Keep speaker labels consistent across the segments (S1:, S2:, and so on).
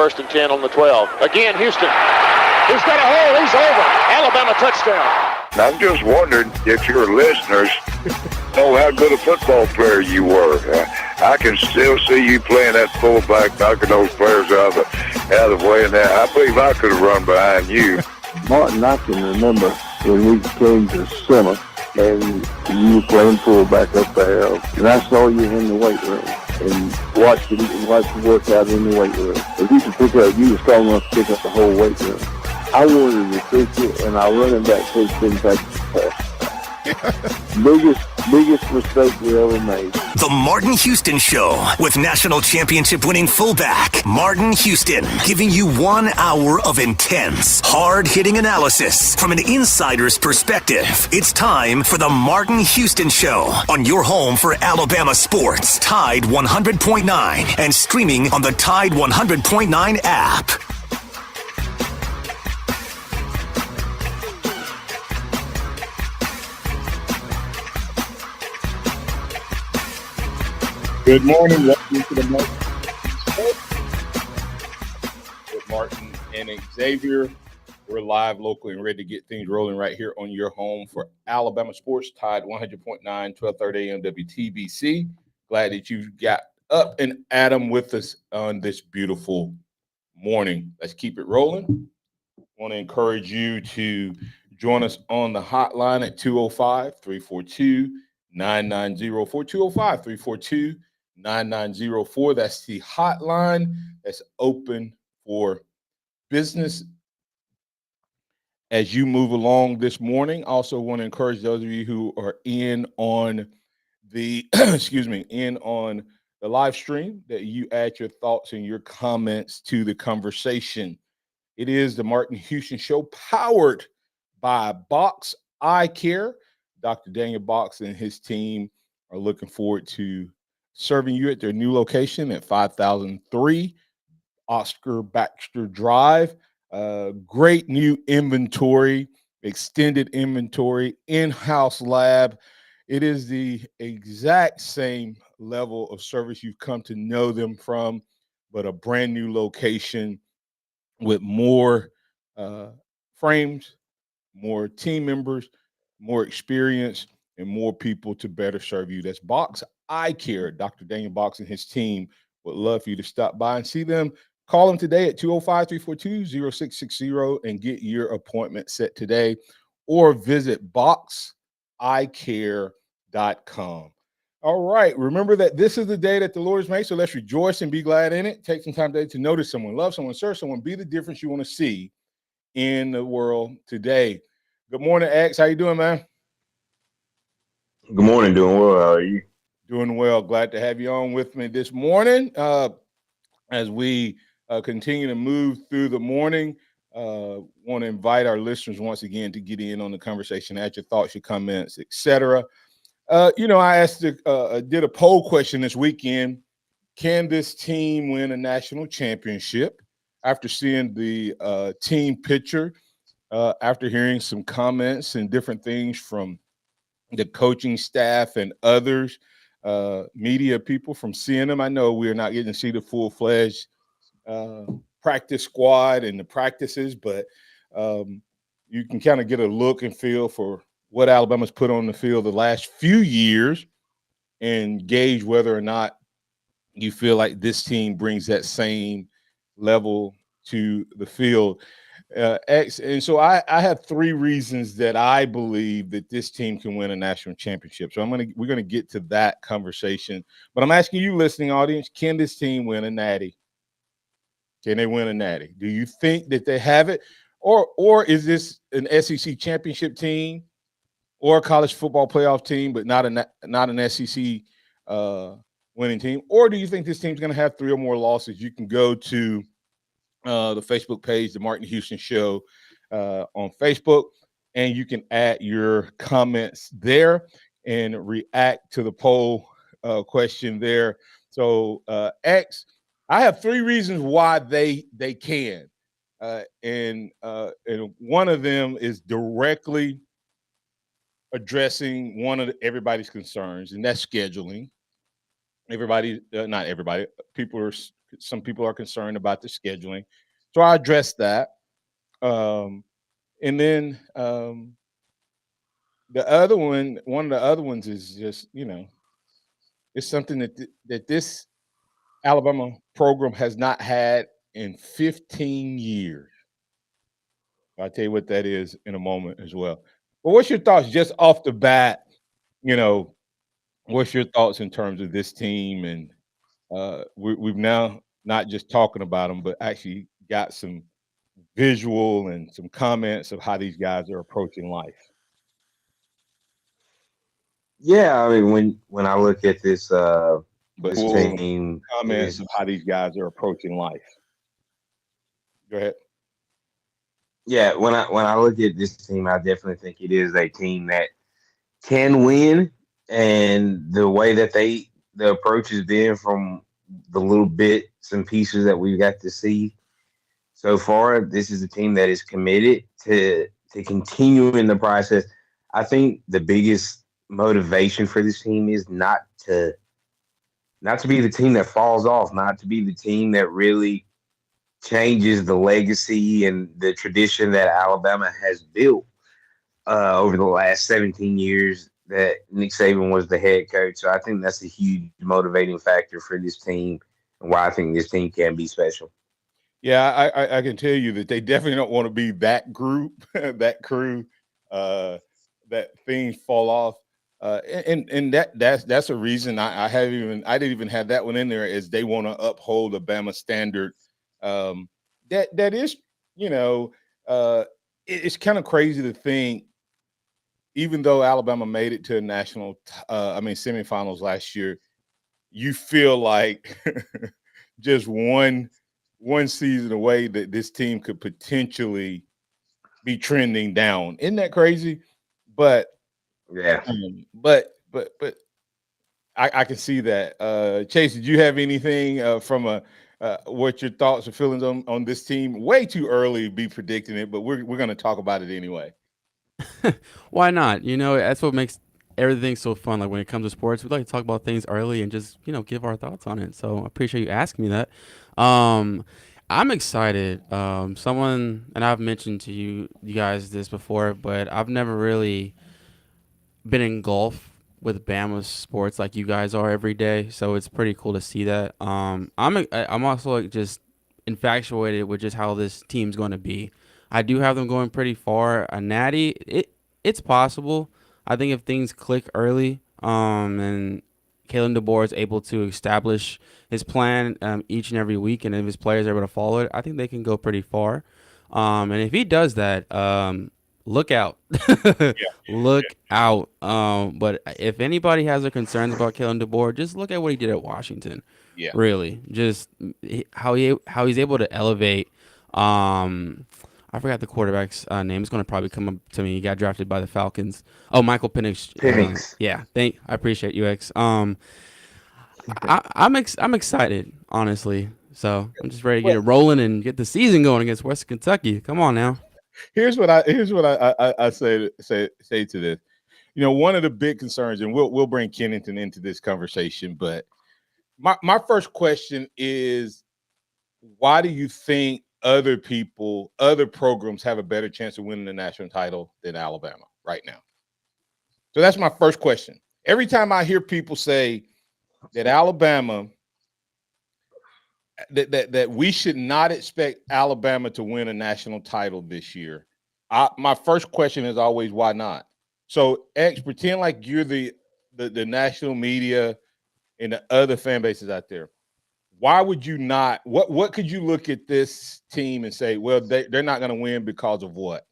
S1: first and 10 on the 12. Again, Houston. He's got a hole. He's over. Alabama touchdown.
S2: I'm just wondering if your listeners know how good a football player you were. I can still see you playing that fullback, knocking those players out of the way. And that I believe I could have run behind you.
S3: Martin, I can remember when we came to summer and you were playing fullback up there, and I saw you in the weight room and watched you work out in the weight room. If you were strong enough to pick up the whole weight room. I wanted to recruit you, and our running back coach didn't take the pass. Biggest mistake we ever made.
S4: The Martin Houston Show with national championship winning fullback Martin Houston, giving you 1 hour of intense, hard-hitting analysis from an insider's perspective. It's time for the Martin Houston Show on your home for Alabama sports, Tide 100.9, and streaming on the Tide 100.9 app.
S5: Good morning. Welcome to the Martin Show with Martin and Xavier. We're live locally and ready to get things rolling right here on your home for Alabama sports, Tide 100.9, 12:30 a.m. WTBC. Glad that you got up and Adam with us on this beautiful morning. Let's keep it rolling. I want to encourage you to join us on the hotline at 205-342-9904, 205-342-9904. That's the hotline that's open for business as you move along this morning. Also want to encourage those of you who are in on the in on the live stream that you add your thoughts and your comments to the conversation. It is the Martin Houston Show, powered by Box Eye Care. Dr. Daniel Box and his team are looking forward to serving you at their new location at 5003 Oscar Baxter Drive. Great new inventory, extended inventory, in-house lab. It is the exact same level of service you've come to know them from, but a brand new location with more frames, more team members, more experience, and more people to better serve you. That's Box Eye Care. Dr. Daniel Box and his team would love for you to stop by and see them. Call them today at 205-342-0660 and get your appointment set today, or visit boxeyecare.com. All right. Remember that this is the day that the Lord has made, so let's rejoice and be glad in it. Take some time today to notice someone, love someone, serve someone, be the difference you want to see in the world today. Good morning, X. How you doing, man?
S3: Good morning. Doing well. How are you?
S5: Doing well. Glad to have you on with me this morning. As we continue to move through the morning, want to invite our listeners once again to get in on the conversation, add your thoughts, your comments, etc. I did a poll question this weekend. Can this team win a national championship? After seeing the team picture, after hearing some comments and different things from the coaching staff and others, media people, from seeing them. I know we're not getting to see the full-fledged practice squad and the practices, but you can kind of get a look and feel for what Alabama's put on the field the last few years and gauge whether or not you feel like this team brings that same level to the field. And so I have three reasons that I believe that this team can win a national championship. So we're gonna get to that conversation. But I'm asking you, listening audience, can this team win a Natty? Can they win a Natty? Do you think that they have it, or is this an SEC championship team or a college football playoff team, but not an SEC winning team? Or do you think this team's going to have 3 or more losses? You can go to the Facebook page, the Martin Houston Show on Facebook, and you can add your comments there and react to the poll question there. So X, I have 3 reasons why they can, and one of them is directly addressing one of everybody's concerns, and that's scheduling. Not everybody. People are some people are concerned about the scheduling. So I addressed that. And then the other one of the other ones is just, it's something that this Alabama program has not had in 15 years. I'll tell you what that is in a moment as well. But what's your thoughts just off the bat? What's your thoughts in terms of this team? And we've now not just talking about them, but actually got some visual and some comments of how these guys are approaching life.
S6: Yeah, I mean, when I look at this
S5: But
S6: this team
S5: comments of how these guys are approaching life. Go ahead.
S6: Yeah, when I look at this team, I definitely think it is a team that can win, and the way that the approach has been from the little bits and pieces that we've got to see so far, this is a team that is committed to continuing the process. I think the biggest motivation for this team is not to be the team that falls off, not to be the team that really changes the legacy and the tradition that Alabama has built over the last 17 years that Nick Saban was the head coach. So I think that's a huge motivating factor for this team and why I think this team can be special.
S5: Yeah, I can tell you that they definitely don't want to be that group, that crew, that things fall off. And that's a reason I didn't even have that one in there, is they want to uphold the Bama standard. That is, it's kind of crazy to think, even though Alabama made it to a national, semifinals last year, you feel like just one season away that this team could potentially be trending down. Isn't that crazy? But
S6: yeah,
S5: but I can see that. Chase, did you have anything from what your thoughts or feelings on this team? Way too early to be predicting it, but we're going to talk about it anyway.
S7: Why not? That's what makes everything so fun. Like when it comes to sports, we like to talk about things early and just, give our thoughts on it. So I appreciate you asking me that. I'm excited. Someone, and I've mentioned to you guys this before, but I've never really been engulfed with Bama sports like you guys are every day. So it's pretty cool to see that. I'm also like just infatuated with just how this team's going to be. I do have them going pretty far. A Natty, it's possible. I think if things click early, and Kalen DeBoer is able to establish his plan each and every week, and if his players are able to follow it, I think they can go pretty far. And if he does that, look out. Look out. But if anybody has their concerns about Kalen DeBoer, just look at what he did at Washington.
S5: Yeah.
S7: Really. Just how he's able to elevate. I forgot the quarterback's name. It's going to probably come up to me. He got drafted by the Falcons. Oh, Michael Penix. Yeah. I appreciate you, X. I'm excited, honestly. So I'm just ready to get it rolling and get the season going against Western Kentucky. Come on now.
S5: Here's what I say to this. One of the big concerns, and we'll bring Kennington into this conversation, but my first question is, why do you think other programs have a better chance of winning the national title than Alabama right now? So that's my first question. Every time I hear people say that Alabama, that we should not expect Alabama to win a national title this year, my first question is always, why not? So, X, pretend like you're the national media and the other fan bases out there. Why would you not? What could you look at this team and say, well, they're not going to win because of what?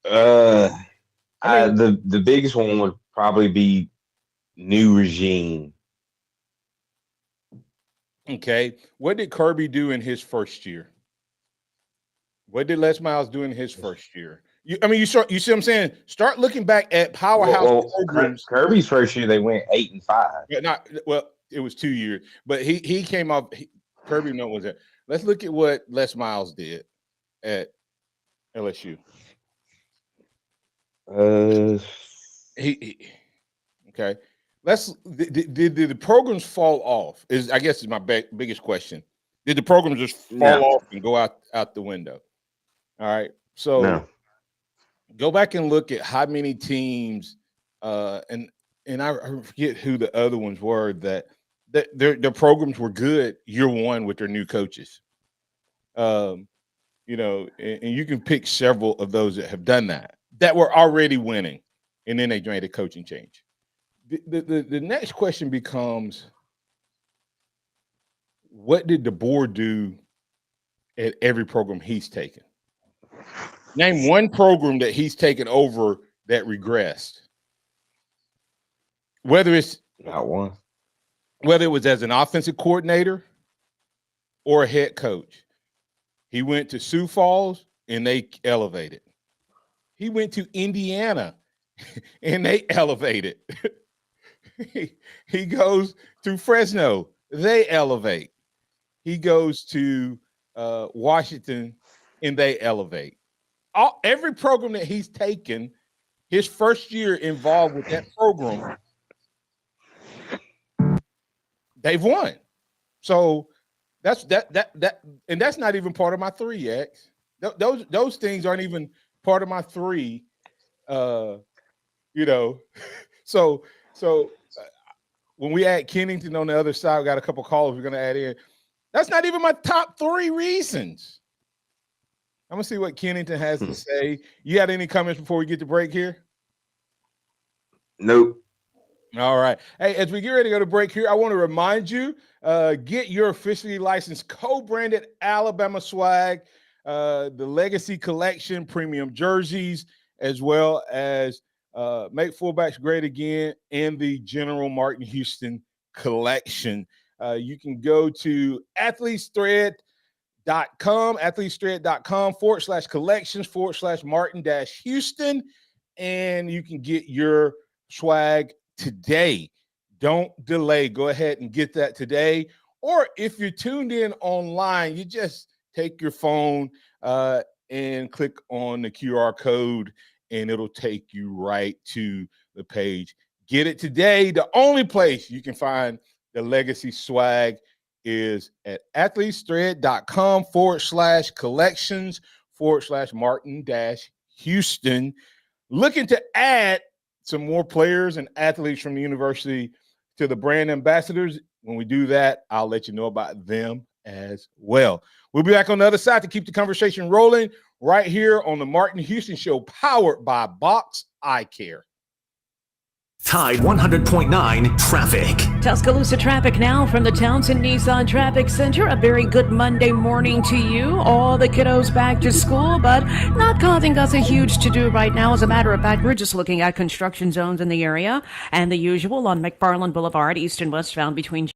S6: the biggest one would probably be new regime.
S5: Okay. What did Kirby do in his first year? What did Les Miles do in his first year? You see what I'm saying? Start looking back at powerhouse programs.
S6: Kirby's first year, they went 8-5.
S5: It was 2 years, but he came off. Kirby was there. Let's look at what Les Miles did at LSU.
S6: Okay.
S5: did the programs fall off? I guess is my biggest question. Did the programs just fall off and go out the window? All right. So go back and look at how many teams, and I forget who the other ones were that their programs were good year one with their new coaches. And you can pick several of those that have done that were already winning, and then they made a coaching change. The next question becomes, what did the board do at every program he's taken? Name one program that he's taken over that regressed. Whether it's
S6: not one.
S5: Whether it was as an offensive coordinator or a head coach. He went to Sioux Falls and they elevated. He went to Indiana and they elevated. He goes to Fresno, they elevate. He goes to Washington and they elevate. Every program that he's taken, his first year involved with that program, they've won. So that's and that's not even part of my 3X. Those things aren't even part of my 3. So when we add Kennington on the other side, we got a couple callers we're going to add in. That's not even my top 3 reasons. I'm going to see what Kennington has to say. You got any comments before we get to break here?
S6: Nope.
S5: All right. Hey, as we get ready to go to break here, I want to remind you, get your officially licensed co-branded Alabama swag, the Legacy Collection premium jerseys, as well as Make Fullbacks Great Again and the General Martin Houston collection. You can go to athletesthread.com/collections/Martin-Houston, and you can get your swag today. Don't delay. Go ahead and get that today. Or if you're tuned in online, you just take your phone and click on the QR code, and it'll take you right to the page. Get it today. The only place you can find the Legacy swag is at athletesthread.com/collections/Martin-Houston. Looking to add some more players and athletes from the university to the brand ambassadors. When we do that, I'll let you know about them as well. We'll be back on the other side to keep the conversation rolling right here on the Martin Houston Show, powered by Box Eye Care.
S4: Tide 100.9 traffic.
S8: Tuscaloosa traffic now from the Townsend Nissan Traffic Center. A very good Monday morning to you. All the kiddos back to school, but not causing us a huge to-do right now. As a matter of fact, we're just looking at construction zones in the area and the usual on McFarland Boulevard, east and westbound between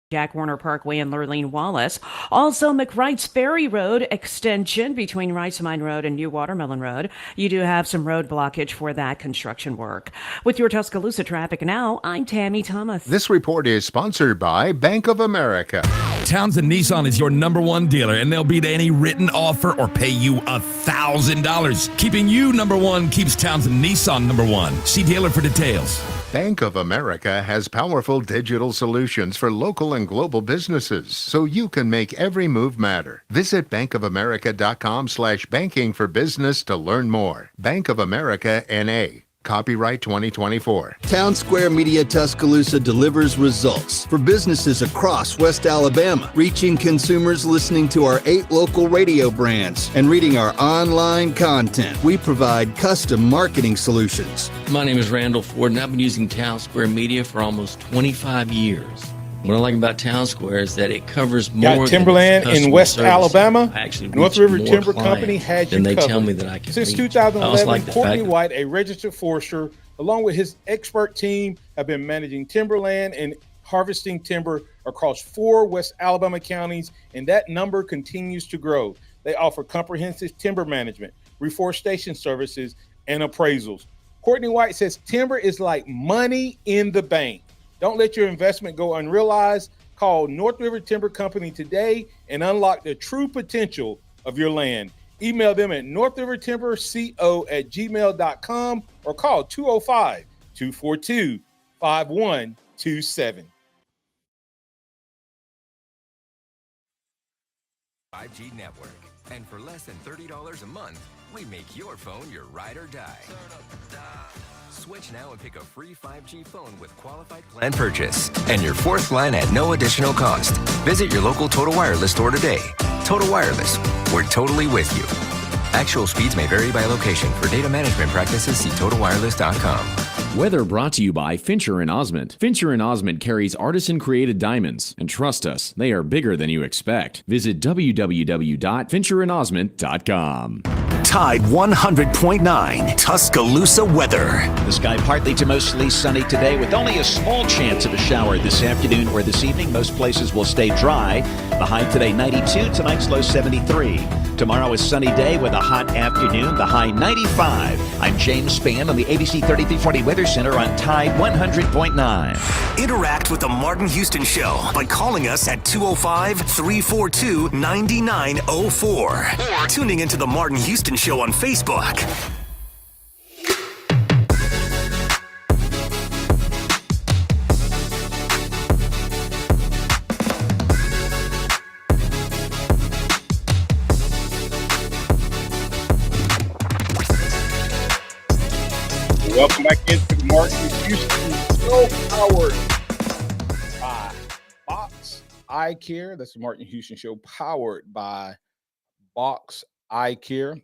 S8: Jack Warner Parkway and Lurleen Wallace. Also, McWright's Ferry Road extension between Rice Mine Road and New Watermelon Road. You do have some road blockage for that construction work. With your Tuscaloosa traffic now, I'm Tammy Thomas.
S9: This report is sponsored by Bank of America.
S10: Townsend Nissan is your #1 dealer, and they'll beat any written offer or pay you $1,000. Keeping you #1 keeps Townsend Nissan #1. See dealer for details.
S9: Bank of America has powerful digital solutions for local and global businesses, so you can make every move matter. Visit bankofamerica.com/banking for business to learn more. Bank of America N.A. Copyright 2024.
S11: Town Square Media Tuscaloosa delivers results for businesses across West Alabama, reaching consumers listening to our 8 local radio brands and reading our online content. We provide custom marketing solutions.
S12: My name is Randall Ford, and I've been using Town Square Media for almost 25 years. What I like about Town Square is that it covers more.
S5: Got Timberland in West
S12: service.
S5: Alabama. North River
S12: more
S5: Timber Company has you
S12: they
S5: covered.
S12: tell me that I can
S5: Since
S12: reach.
S5: 2011,
S12: like
S5: Courtney White, a registered forester, along with his expert team, have been managing timberland and harvesting timber across 4 West Alabama counties, and that number continues to grow. They offer comprehensive timber management, reforestation services, and appraisals. Courtney White says timber is like money in the bank. Don't let your investment go unrealized. Call North River Timber Company today and unlock the true potential of your land. Email them at northrivertimberco@gmail.com or call 205-242-0000. 5127.
S13: 5G network. And for less than $30 a month, we make your phone your ride or die. Switch now and pick a free 5G phone with qualified plan purchase. And your fourth line at no additional cost. Visit your local Total Wireless store today. Total Wireless, we're totally with you. Actual speeds may vary by location. For data management practices, see TotalWireless.com.
S14: Weather brought to you by Fincher and Osmond. Fincher and Osmond carries artisan-created diamonds, and trust us, they are bigger than you expect. Visit www.fincherandosmond.com.
S4: Tide 100.9 Tuscaloosa weather.
S15: The sky partly to mostly sunny today with only a small chance of a shower this afternoon or this evening. Most places will stay dry. The high today 92, tonight's low 73. Tomorrow is sunny day with a hot afternoon, the high 95. I'm James Spann on the ABC 3340 Weather Center on Tide 100.9.
S4: Interact with the Martin Houston Show by calling us at 205-342-9904 or tuning into the Martin Houston Show on Facebook.
S5: Welcome back into the Martin Houston Show, powered by Box Eye Care. That's the Martin Houston Show, powered by Box Eye Care.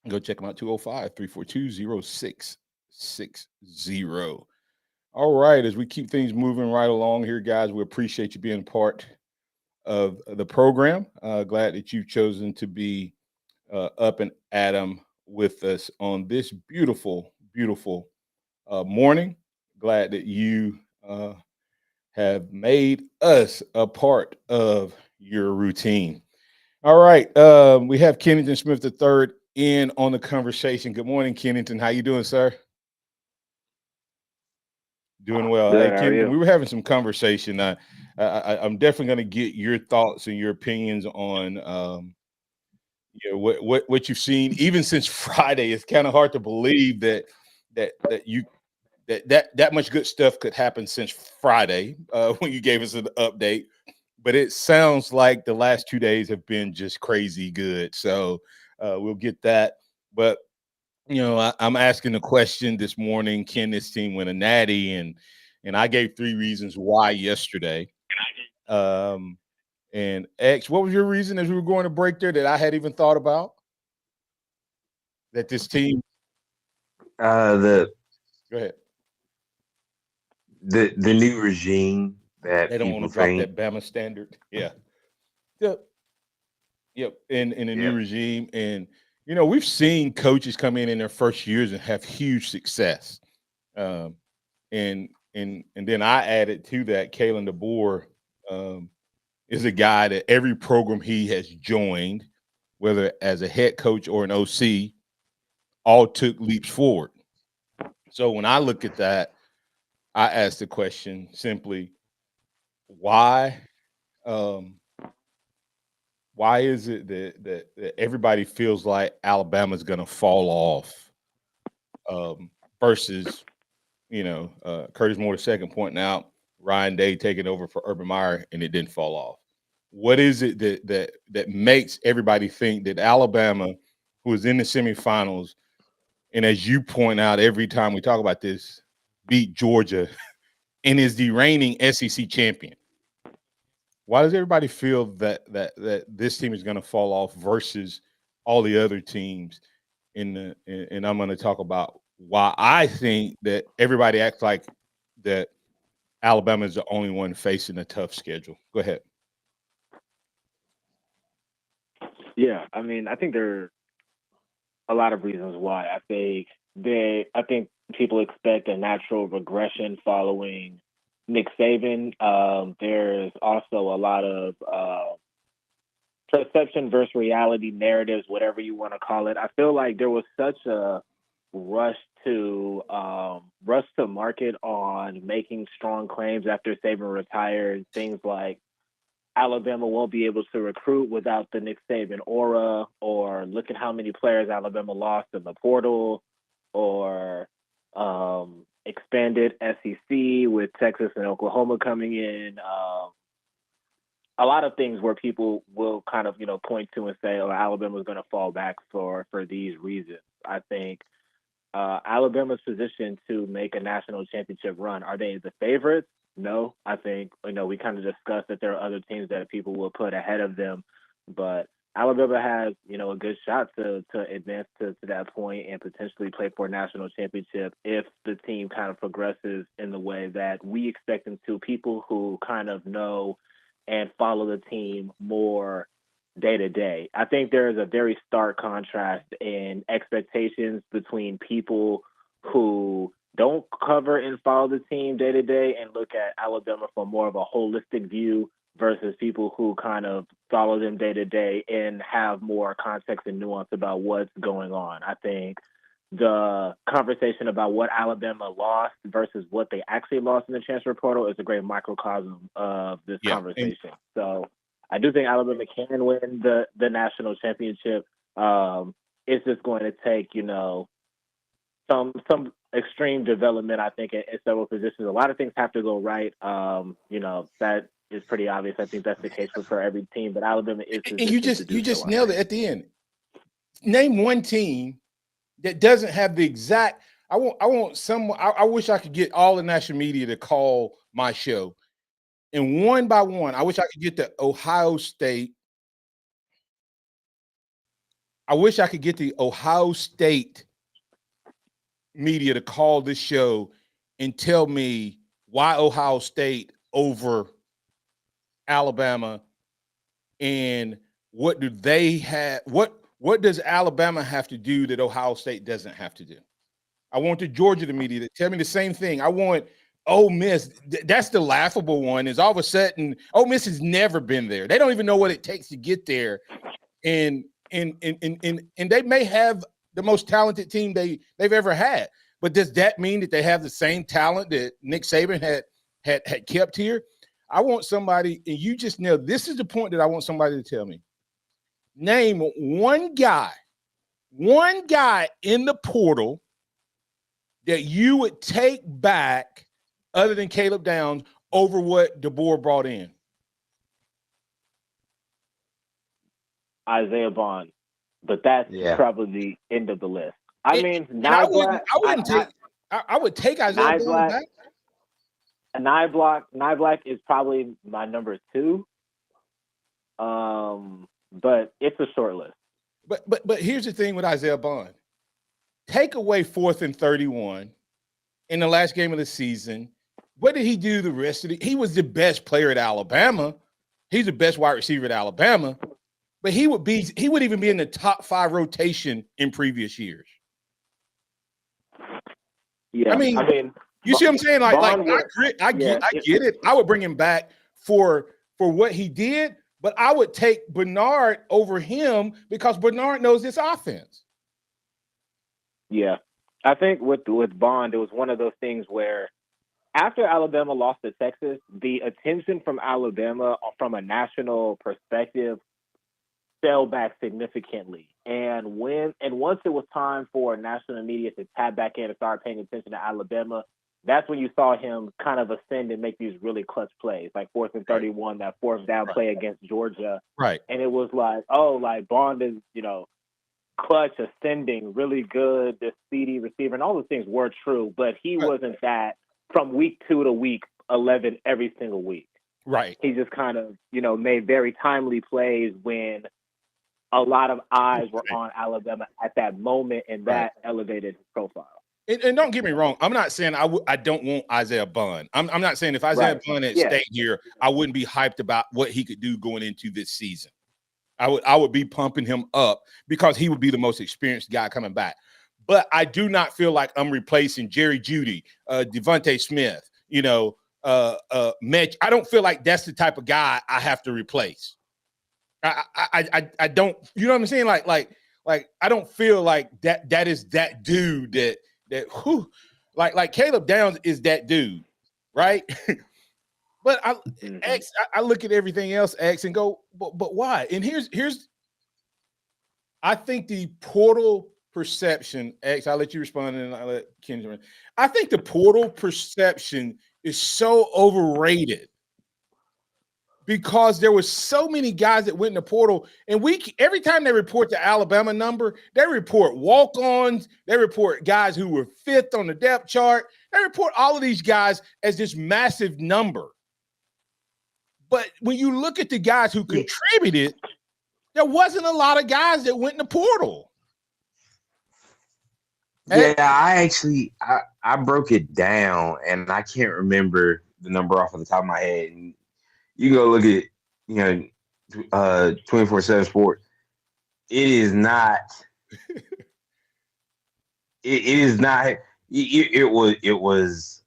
S5: Go check them out, 205-342-0660. All right, as we keep things moving right along here, guys, we appreciate you being part of the program. Glad that you've chosen to be up and at 'em with us on this beautiful morning. Glad that you have made us a part of your routine. All right, we have Kennington Smith III in on the conversation. Good morning, Kennington. How you doing, sir? Doing well.
S16: Good,
S5: Hey,
S16: how are
S5: Kennington,
S16: you?
S5: we were having some conversation. I'm definitely going to get your thoughts and your opinions on what you've seen even since Friday. It's kind of hard to believe that much good stuff could happen since Friday when you gave us an update. But it sounds like the last 2 days have been just crazy good. So we'll get that. But I'm asking the question this morning: can this team win a Natty? And I gave 3 reasons why yesterday. And X, what was your reason as we were going to break there that I had even thought about? That this team. Go ahead.
S6: The new regime that
S5: They don't want to drop that Bama standard. Yeah. Yep. In a new regime. And we've seen coaches come in their first years and have huge success. And then I added to that, Kalen DeBoer is a guy that every program he has joined, whether as a head coach or an OC, all took leaps forward. So when I look at that, I ask the question simply, why is it that everybody feels like Alabama's going to fall off versus, Curtis Moore II pointing out Ryan Day taking over for Urban Meyer and it didn't fall off? What is it that makes everybody think that Alabama, who is in the semifinals, and as you point out every time we talk about this, beat Georgia and is the reigning SEC champion? Why does everybody feel that this team is going to fall off versus all the other teams? And I'm going to talk about why I think that everybody acts like that Alabama is the only one facing a tough schedule. Go ahead.
S16: Yeah, I mean, I think there are a lot of reasons why. I think people expect a natural regression following Nick Saban. There's also a lot of perception versus reality narratives, whatever you want to call it. I feel like there was such a rush to market on making strong claims after Saban retired. Things like Alabama won't be able to recruit without the Nick Saban aura, or look at how many players Alabama lost in the portal, or expanded SEC with Texas and Oklahoma coming in. A lot of things where people will kind of, point to and say, oh, Alabama's going to fall back for these reasons. I think Alabama's position to make a national championship run. Are they the favorites? No. I think, we kind of discussed that there are other teams that people will put ahead of them, but Alabama has, a good shot to advance to that point and potentially play for a national championship if the team kind of progresses in the way that we expect them to. People who kind of know and follow the team more day to day. I think there is a very stark contrast in expectations between people who don't cover and follow the team day to day and look at Alabama from more of a holistic view versus people who kind of follow them day to day and have more context and nuance about what's going on. I think the conversation about what Alabama lost versus what they actually lost in the transfer portal is a great microcosm of this conversation. So I do think Alabama can win the national championship. It's just going to take, some extreme development, I think, in several positions. A lot of things have to go right. That is pretty obvious. I think that's the case for every team, but Alabama is.
S5: And you just nailed it at the end. Name one team that doesn't have the exact. I want someone. I wish I could get all the national media to call my show, and one by one, I wish I could get the Ohio State. I wish I could get the Ohio State media to call this show and tell me why Ohio State over Alabama, and what do they have? What does Alabama have to do that Ohio State doesn't have to do? I want the Georgia media to tell me the same thing. I want Ole Miss. That's the laughable one. Is all of a sudden Ole Miss has never been there. They don't even know what it takes to get there, and they may have the most talented team they've ever had. But does that mean that they have the same talent that Nick Saban had kept here? I want somebody, and you just know this is the point that I want somebody to tell me. Name one guy in the portal that you would take back other than Caleb Downs over what DeBoer brought in.
S16: Isaiah Bond, but that's probably the end of the list. I would take Isaiah Bond back. Nyblack is probably my number 2. But it's a short list.
S5: But here's the thing with Isaiah Bond. Take away 4th and 31 in the last game of the season. What did he do the rest of he was the best player at Alabama. He's the best wide receiver at Alabama. But he would even be in the top 5 rotation in previous years.
S16: Yeah.
S5: I mean you see what I'm saying? I get it. I would bring him back for what he did, but I would take Bernard over him because Bernard knows this offense.
S16: Yeah. I think with Bond, it was one of those things where after Alabama lost to Texas, the attention from Alabama from a national perspective fell back significantly. And once it was time for national media to tap back in and start paying attention to Alabama, that's when you saw him kind of ascend and make these really clutch plays, like 4th and 31, that 4th down play against Georgia.
S5: Right.
S16: And it was like, Bond is, clutch, ascending, really good, this speedy receiver, and all those things were true, but he wasn't that from week 2 to week 11 every single week.
S5: Right.
S16: He just kind of, made very timely plays when a lot of eyes were on Alabama at that moment, and that elevated his profile.
S5: And don't get me wrong, I'm not saying I don't want Isaiah Bond. I'm not saying if Isaiah Bond had stayed here, I wouldn't be hyped about what he could do going into this season. I would be pumping him up because he would be the most experienced guy coming back. But I do not feel like I'm replacing Jerry Jeudy, Devontae Smith, Mitch. I don't feel like that's the type of guy I have to replace. I don't, you know what I'm saying? Like I don't feel like that is that dude that like Caleb Downs is that dude, right? But I look at everything else, X, and go, but why? And here's I think the portal perception, X, I'll let you respond and I'll let Kendra. I think the portal perception is so overrated because there was so many guys that went in the portal, and every time they report the Alabama number, they report walk-ons, they report guys who were 5th on the depth chart, they report all of these guys as this massive number. But when you look at the guys who contributed, there wasn't a lot of guys that went in the portal.
S6: Yeah, I broke it down, and I can't remember the number off of the top of my head. And you can go look at 24/7 Sports. It is not. It is not. It was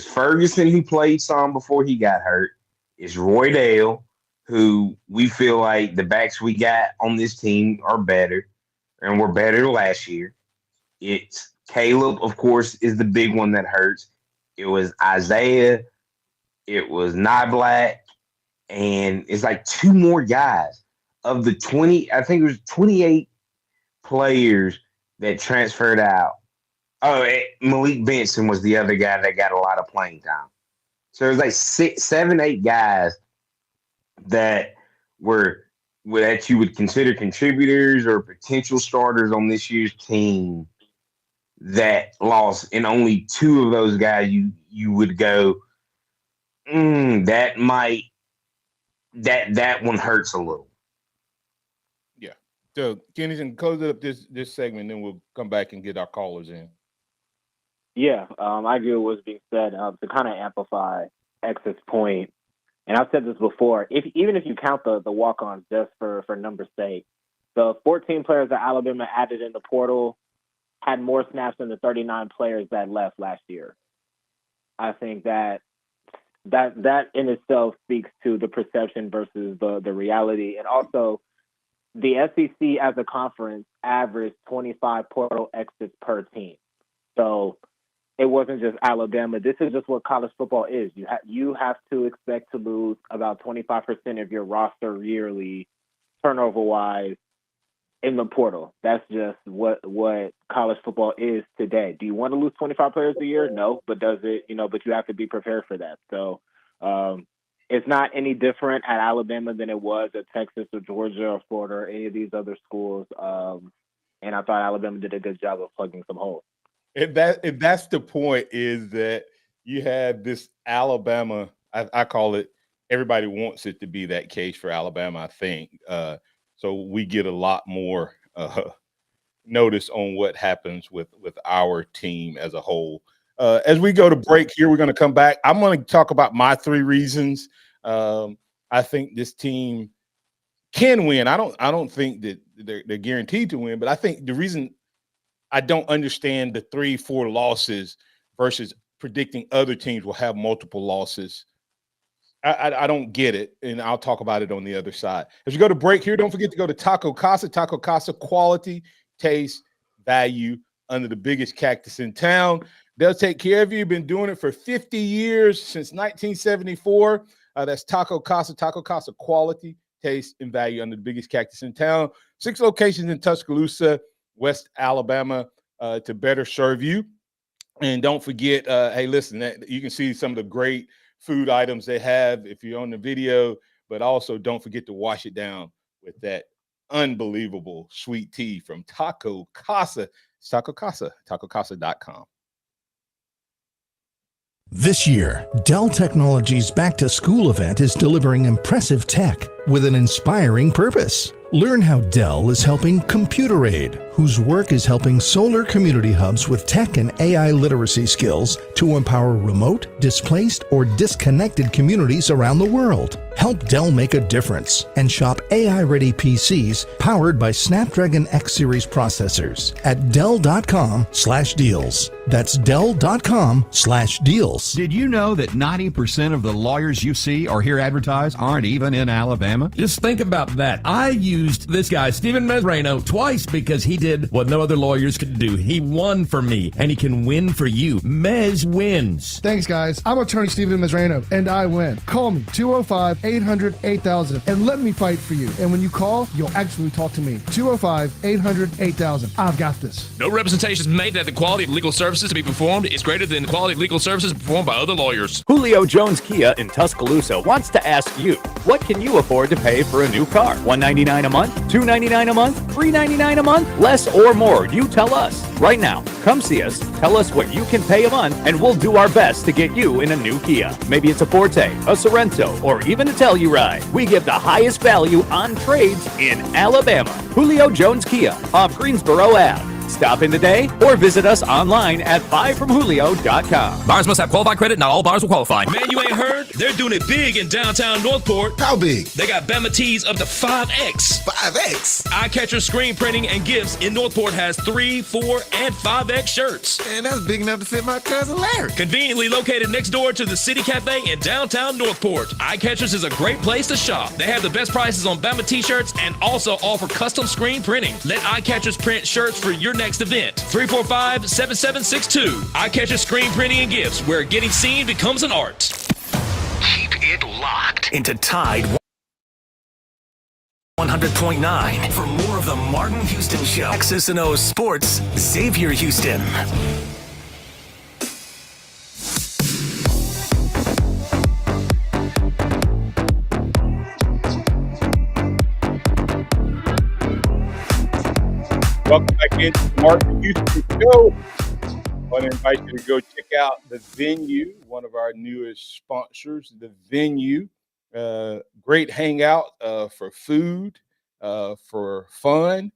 S6: Ferguson who played some before he got hurt. It's Roy Dale, who we feel like the backs we got on this team are better, and were better than last year. It's Caleb, of course, is the big one that hurts. It was Isaiah. It was Black, and it's like 2 more guys of the 20. I think it was 28 players that transferred out. Oh, Malik Benson was the other guy that got a lot of playing time. So it was like 6, 7, 8 guys that that you would consider contributors or potential starters on this year's team that lost, and only 2 of those guys you would go, that one hurts a little.
S5: Yeah. So Kennington, close up this segment, then we'll come back and get our callers in.
S16: Yeah, I agree with what's being said. To kind of amplify X's point, and I've said this before, even if you count the walk-ons just for numbers' sake, the 14 players that Alabama added in the portal had more snaps than the 39 players that left last year. I think that in itself speaks to the perception versus the reality. And also, the SEC as a conference averaged 25 portal exits per team. So it wasn't just Alabama. This is just what college football is. You have to expect to lose about 25% of your roster yearly, turnover-wise, in the portal. That's just what college football is today. Do you want to lose 25 players a year? No, but does it? But you have to be prepared for that. So it's not any different at Alabama than it was at Texas or Georgia or Florida or any of these other schools. And I thought Alabama did a good job of plugging some holes.
S5: If that's the point, is that you have this Alabama, I call it, everybody wants it to be that case for Alabama, I think. So we get a lot more notice on what happens with our team as a whole. As we go to break here, we're going to come back. I'm going to talk about my 3 reasons. I think this team can win. I don't think that they're guaranteed to win, but I think the reason I don't understand the 3-4 losses versus predicting other teams will have multiple losses. I don't get it, and I'll talk about it on the other side. As we go to break here, don't forget to go to Taco Casa. Taco Casa, quality, taste, value, under the biggest cactus in town. They'll take care of you. Been doing it for 50 years, since 1974. That's Taco Casa. Taco Casa, quality, taste, and value, under the biggest cactus in town. 6 locations in Tuscaloosa, West Alabama, to better serve you. And don't forget, hey, listen, you can see some of the great food items they have if you're on the video, but also don't forget to wash it down with that unbelievable sweet tea from Taco Casa. It's Taco Casa, tacocasa.com.
S17: This year, Dell Technologies' Back to School event is delivering impressive tech with an inspiring purpose. Learn how Dell is helping Computer Aid, whose work is helping solar community hubs with tech and AI literacy skills to empower remote, displaced, or disconnected communities around the world. Help Dell make a difference and shop AI-ready PCs powered by Snapdragon X Series processors at Dell.com/deals. That's Dell.com/deals.
S18: Did you know that 90% of the lawyers you see or hear advertised aren't even in Alabama?
S10: Just think about that. I used this guy, Stephen Mesrano, twice because he did what no other lawyers could do. He won for me, and he can win for you. Mez wins.
S19: Thanks, guys. I'm attorney Stephen Mesrano, and I win. Call me, 205 205-800-8000 and let me fight for you. And when you call, you'll actually talk to me. 205-800-8000. I've got this.
S10: No representations made that the quality of legal services to be performed is greater than the quality of legal services performed by other lawyers.
S20: Julio Jones Kia in Tuscaloosa wants to ask you, what can you afford to pay for a new car? $199 a month? $299 a month? $399 a month? Less or more? You tell us. Right now, come see us, tell us what you can pay a month, and we'll do our best to get you in a new Kia. Maybe it's a Forte, a Sorrento, or even a Telluride. We give the highest value on trades in Alabama. Julio Jones Kia off Greensboro Ave. Stop in today or visit us online at buyfromjulio.com.
S10: Buyers must have qualified credit. Not all buyers will qualify. Man, you ain't heard? They're doing it big in downtown Northport.
S21: How big?
S10: They got Bama tees up to 5X.
S21: 5X?
S10: Eye-catcher screen printing and gifts in Northport has 3, 4, and 5X shirts.
S21: Man, that's big enough to fit my cousin Larry.
S10: Conveniently located next door to the City Cafe in downtown Northport. Eye-catchers is a great place to shop. They have the best prices on Bama t-shirts and also offer custom screen printing. Let Eye-catchers print shirts for your next event. 345-7762. Eye-catcher screen printing and gifts, where getting seen becomes an art.
S4: Keep it locked into Tide 100.9 for more of the Martin Houston Show. X's and O's Sports, Xavier Houston.
S5: Welcome back into the Martin Houston Show. I want to invite you to go check out the Venue, one of our newest sponsors, the Venue. Great hangout for food, for fun,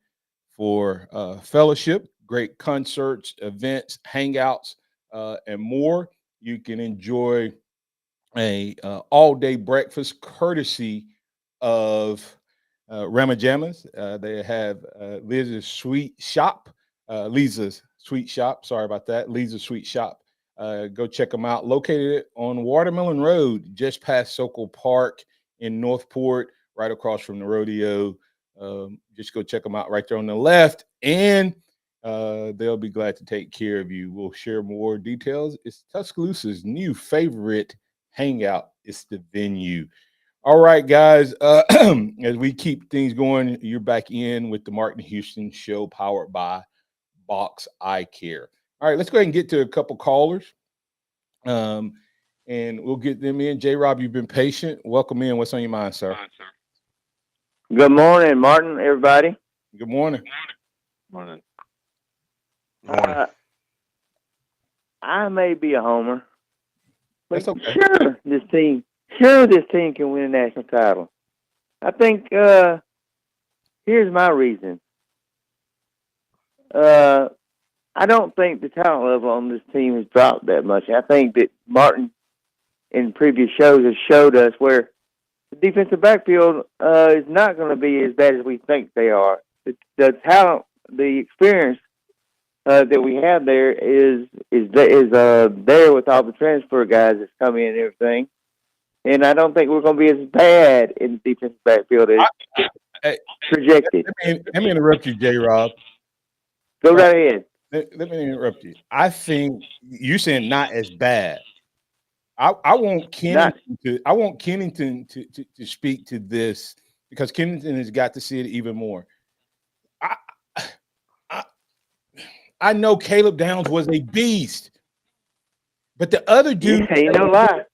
S5: for fellowship, great concerts, events, hangouts, and more. You can enjoy a all-day breakfast courtesy of Ramajamas. They have Lisa's Sweet Shop. Lisa's Sweet Shop. Sorry about that. Lisa's Sweet Shop. Go check them out. Located on Watermelon Road, just past Sokol Park in Northport, right across from the rodeo. Just go check them out right there on the left, and they'll be glad to take care of you. We'll share more details. It's Tuscaloosa's new favorite hangout. It's the Venue. All right, guys, as we keep things going, you're back in with the Martin Houston Show, powered by Box Eye Care. All right, let's go ahead and get to a couple callers, and we'll get them in. J-Rob, you've been patient. Welcome in. What's on your mind, sir?
S3: Good morning, Martin, everybody.
S5: Good morning.
S6: Morning.
S3: I may be a homer, but
S5: That's okay.
S3: sure, this team can win a national title. I think here's my reason. I don't think the talent level on this team has dropped that much. I think that Martin in previous shows has showed us where the defensive backfield is not going to be as bad as we think they are. The talent, the experience that we have there is there with all the transfer guys that's come in and everything. And I don't think we're going to be as bad in the defensive backfield as projected.
S5: Let me interrupt you, J-Rob.
S3: Go right ahead.
S5: Let me interrupt you. I think you're saying not as bad. I want Kennington to speak to this, because Kennington has got to see it even more. I know Caleb Downs was a beast, but the other dude
S3: ain't no lie.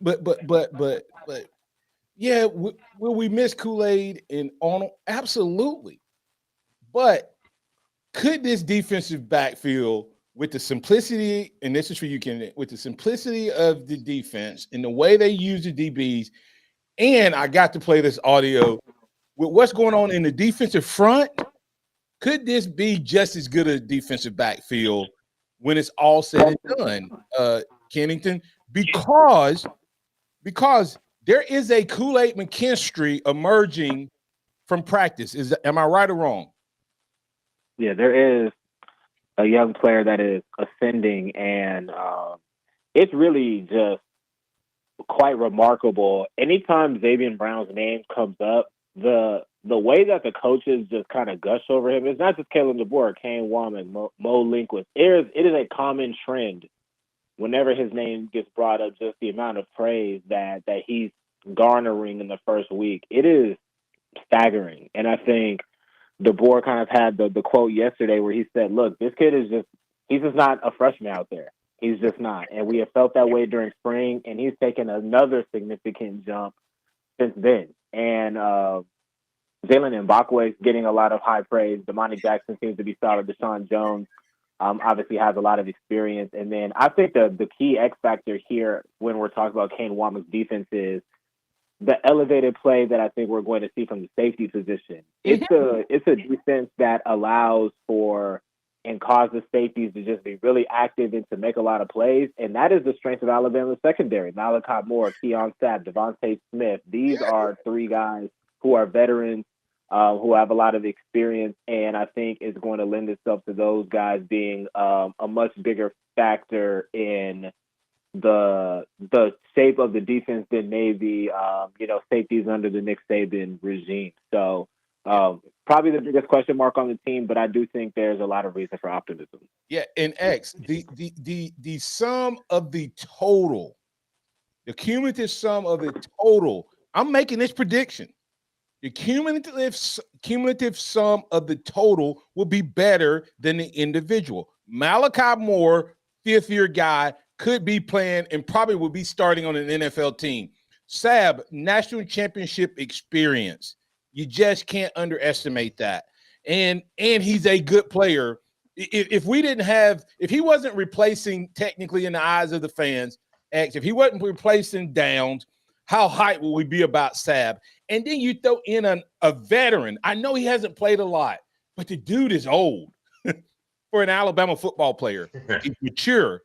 S5: But yeah, will we miss Kool-Aid and Arnold? Absolutely. But could this defensive backfield, with the simplicity, and this is for you, Ken, with the simplicity of the defense and the way they use the DBs, and I got to play this audio with what's going on in the defensive front, could this be just as good a defensive backfield when it's all said and done, Kennington? Because there is a Kool-Aid McKinstry emerging from practice. Am I right or wrong?
S16: Yeah, there is a young player that is ascending, and it's really just quite remarkable. Anytime Xavier Brown's name comes up, the way that the coaches just kind of gush over him, it's not just Kalen DeBoer, Kane Wallman, Mo Linquist. It is a common trend whenever his name gets brought up, just the amount of praise that he's garnering in the first week, it is staggering. And I think DeBoer kind of had the quote yesterday where he said, look, this kid he's just not a freshman out there. He's just not. And we have felt that way during spring, and he's taken another significant jump since then. And Jalen Mbakwe is getting a lot of high praise. Damani Jackson seems to be solid. Deshaun Jones obviously has a lot of experience. And then I think the key X factor here when we're talking about Kane Wommack's defense is the elevated play that I think we're going to see from the safety position. It's a defense that allows for and causes safeties to just be really active and to make a lot of plays. And that is the strength of Alabama's secondary. Malachi Moore, Keon Sapp, Devontae Smith. These are three guys who are veterans, who have a lot of experience, and I think is going to lend itself to those guys being a much bigger factor in the shape of the defense than maybe safeties under the Nick Saban regime. So probably the biggest question mark on the team, but I do think there's a lot of reason for optimism.
S5: Yeah, and X, the sum of the total, the cumulative sum of the total, I'm making this prediction. The cumulative sum of the total will be better than the individual. Malachi Moore, fifth-year guy, could be playing and probably will be starting on an NFL team. Sapp, national championship experience. You just can't underestimate that. And he's a good player. If he wasn't replacing technically in the eyes of the fans, X, if he wasn't replacing Downs, how hyped will we be about Sapp? And then you throw in a veteran. I know he hasn't played a lot, but the dude is old for an Alabama football player. He's mature.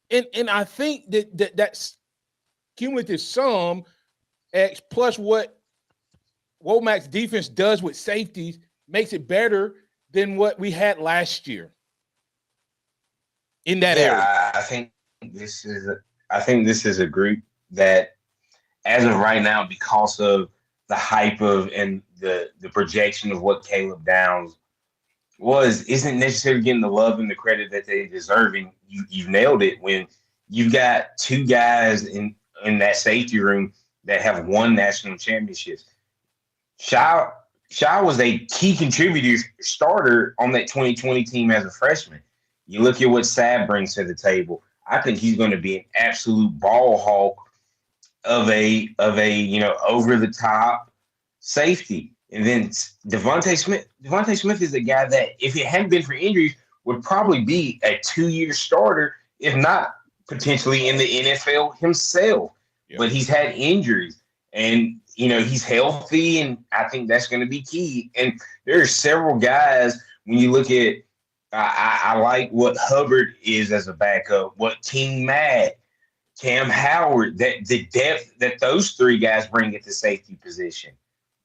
S5: And I think that's cumulative sum, X, plus what Womack's defense does with safeties makes it better than what we had last year in that area.
S6: I think this is a group that, as of right now, because of the hype of and the projection of what Caleb Downs isn't necessarily getting the love and the credit that they deserve. And you've nailed it when you've got two guys in that safety room that have won national championships. Shaw was a key contributor, starter on that 2020 team as a freshman. You look at what Sapp brings to the table. I think he's going to be an absolute ball hawk of a over the top safety. And then Devontae Smith is a guy that, if it hadn't been for injuries, would probably be a 2-year starter, if not potentially in the NFL himself. Yep. But he's had injuries, and he's healthy, and I think that's going to be key. And there are several guys when you look at. I like what Hubbard is as a backup, what King Matt, Cam Howard, that the depth that those three guys bring at the safety position.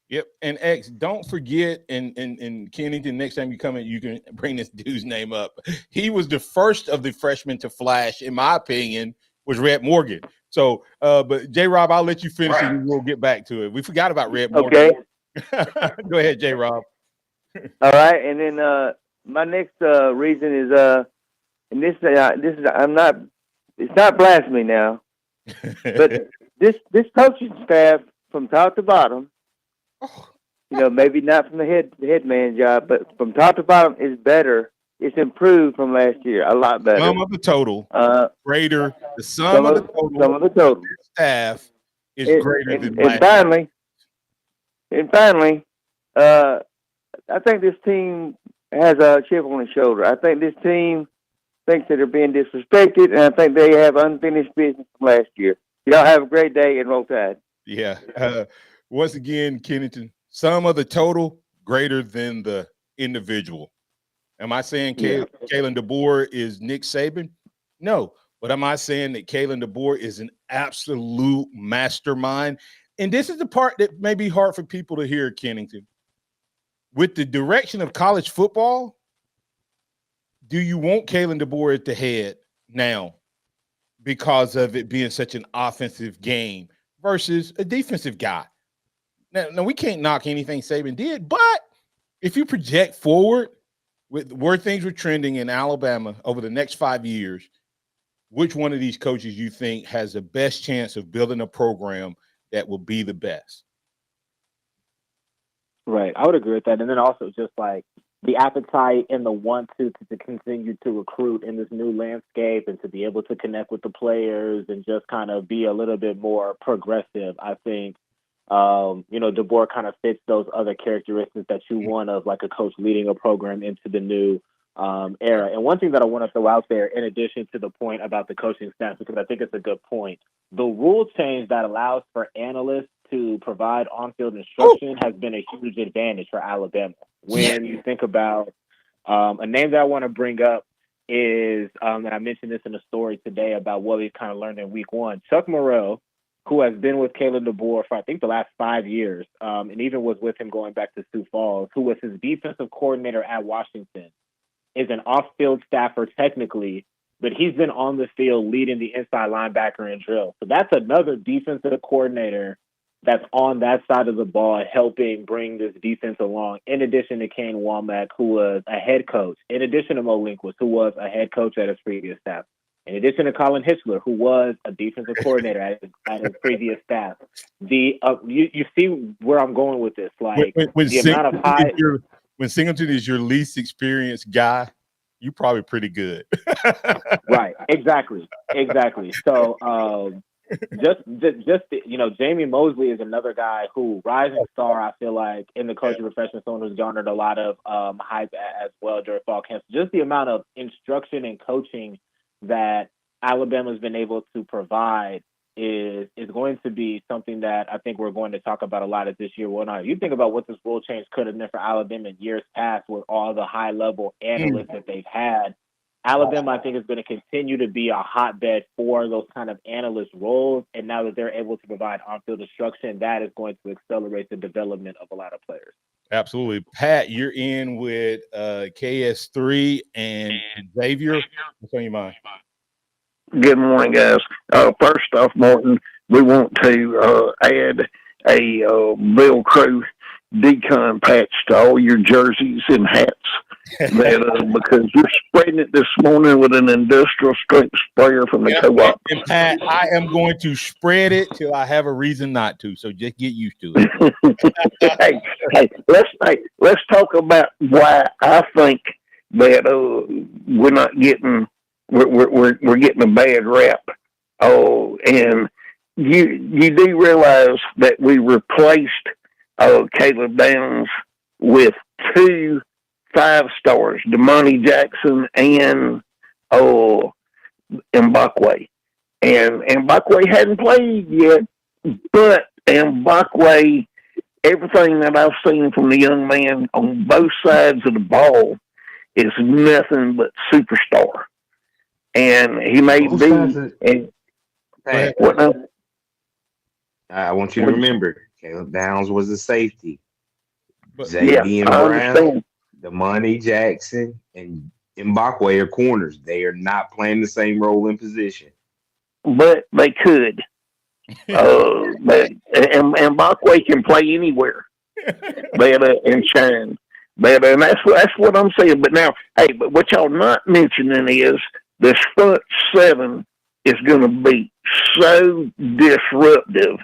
S5: Yep. And X, don't forget, in Kennington, next time you come in, you can bring this dude's name up. He was the first of the freshmen to flash, in my opinion, was Red Morgan. So, but J-Rob, I'll let you finish and we'll get back to it. We forgot about Red Morgan. Okay. Go ahead, J-Rob.
S3: All right. And then my next reason is, and this is, it's not blasphemy now, but this coaching staff from top to bottom, maybe not from the head man job, but from top to bottom is better. It's improved from last year, a lot better.
S5: Sum of the total greater. The sum of the total staff is greater than last year.
S3: And finally, I think this team has a chip on its shoulder. I think this team thinks that they're being disrespected, and I think they have unfinished business from last year. Y'all have a great day and roll tide.
S5: Yeah. Once again, Kennington, sum of the total greater than the individual. Am I saying Kalen DeBoer is Nick Saban? No. But am I saying that Kalen DeBoer is an absolute mastermind? And this is the part that may be hard for people to hear, Kennington. With the direction of college football, do you want Kalen DeBoer at the head now because of it being such an offensive game versus a defensive guy? Now we can't knock anything Saban did, but if you project forward with where things were trending in Alabama over the next 5 years, which one of these coaches you think has the best chance of building a program that will be the best.
S16: Right. I would agree with that. And then also just like the appetite and the want to continue to recruit in this new landscape and to be able to connect with the players and just kind of be a little bit more progressive. I think, DeBoer kind of fits those other characteristics that you want of like a coach leading a program into the new era. And one thing that I want to throw out there, in addition to the point about the coaching staff, because I think it's a good point, the rule change that allows for analysts to provide on-field instruction has been a huge advantage for Alabama. When you think about a name that I want to bring up is, and I mentioned this in a story today about what we kind of learned in week one, Chuck Morrell, who has been with Caleb DeBoer for, I think, the last 5 years, and even was with him going back to Sioux Falls, who was his defensive coordinator at Washington, is an off-field staffer technically, but he's been on the field leading the inside linebacker in drill. So that's another defensive coordinator that's on that side of the ball helping bring this defense along, in addition to Kane Womack, who was a head coach, in addition to Mo Linquist, who was a head coach at his previous staff, in addition to Colin Hitchler, who was a defensive coordinator at his previous staff. You see where I'm going with this. Like,
S5: when
S16: the amount of high...
S5: When Singleton is your least experienced guy, you're probably pretty good.
S16: Right. Exactly. So, Jamie Mosley is another guy who, rising star, I feel like, in the coaching profession, someone who's garnered a lot of hype as well during fall camp. Just the amount of instruction and coaching that Alabama's been able to provide is going to be something that I think we're going to talk about a lot of this year. Well, now, you think about what this rule change could have been for Alabama in years past with all the high-level analysts that they've had. Alabama, I think, is going to continue to be a hotbed for those kind of analyst roles. And now that they're able to provide on-field instruction, that is going to accelerate the development of a lot of players.
S5: Absolutely. Pat, you're in with KS3 and Xavier. What's on your mind?
S3: Good morning, guys. First off, Martin, we want to add a Bill Crew decon patch to all your jerseys and hats. Because you're spreading it this morning with an industrial strength sprayer from the co-op.
S5: And Pat, I am going to spread it till I have a reason not to. So just get used to it.
S3: Let's talk about why I think that we're not getting we're getting a bad rap. Oh, and you do realize that we replaced Caleb Downs with 2 5-stars, Damani Jackson and Mbakwe. And Mbakwe hadn't played yet, but Mbakwe, everything that I've seen from the young man on both sides of the ball is nothing but superstar. And he may be. What now?
S6: I want you to remember, Caleb Downs was a safety.
S3: Xavier Brown,
S6: Damani Jackson, and Mbakwe are corners. They are not playing the same role in position.
S3: But they could. And Mbakwe can play anywhere. And shine. And that's what I'm saying. But now, but what y'all not mentioning is this front 7 is going to be so disruptive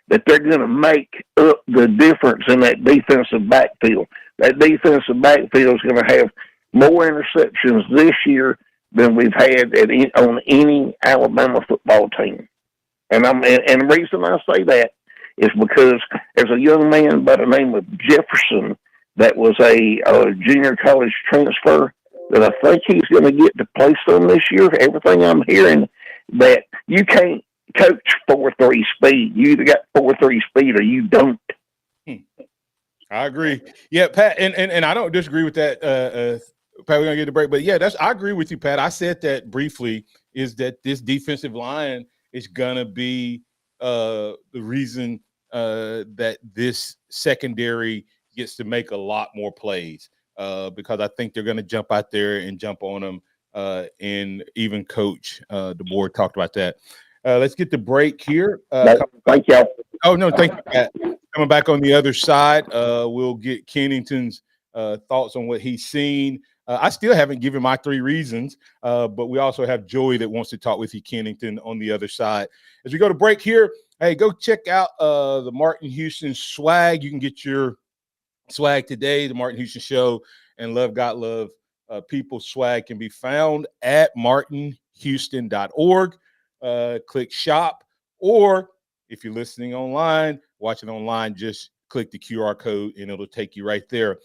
S3: that they're going to make up the difference in that defensive backfield. That defensive backfield is going to have more interceptions this year than we've had on any Alabama football team. And the reason I say that is because there's a young man by the name of Jefferson that was a junior college transfer that I think he's going to get to play some this year. Everything I'm hearing, that you can't coach 4.3 speed. You either got 4.3 speed or you don't.
S5: I agree. Yeah, Pat, and I don't disagree with that. Pat, we're gonna get the break, but yeah, I agree with you, Pat. I said that briefly. Is that this defensive line is gonna be the reason that this secondary gets to make a lot more plays because I think they're gonna jump out there and jump on them. And even Coach DeBoer talked about that. Let's get the break here.
S3: Thank you.
S5: Oh no, thank you, Pat. Coming back on the other side, we'll get Kennington's thoughts on what he's seen. I still haven't given my 3 reasons, but we also have Joey that wants to talk with you, Kennington, on the other side. As we go to break here, Hey, go check out the Martin Houston swag. You can get your swag today. The Martin Houston Show and Love God Love People swag can be found at martinhouston.org. Click shop, or if you're listening online, watching online, just click the QR code and it'll take you right there.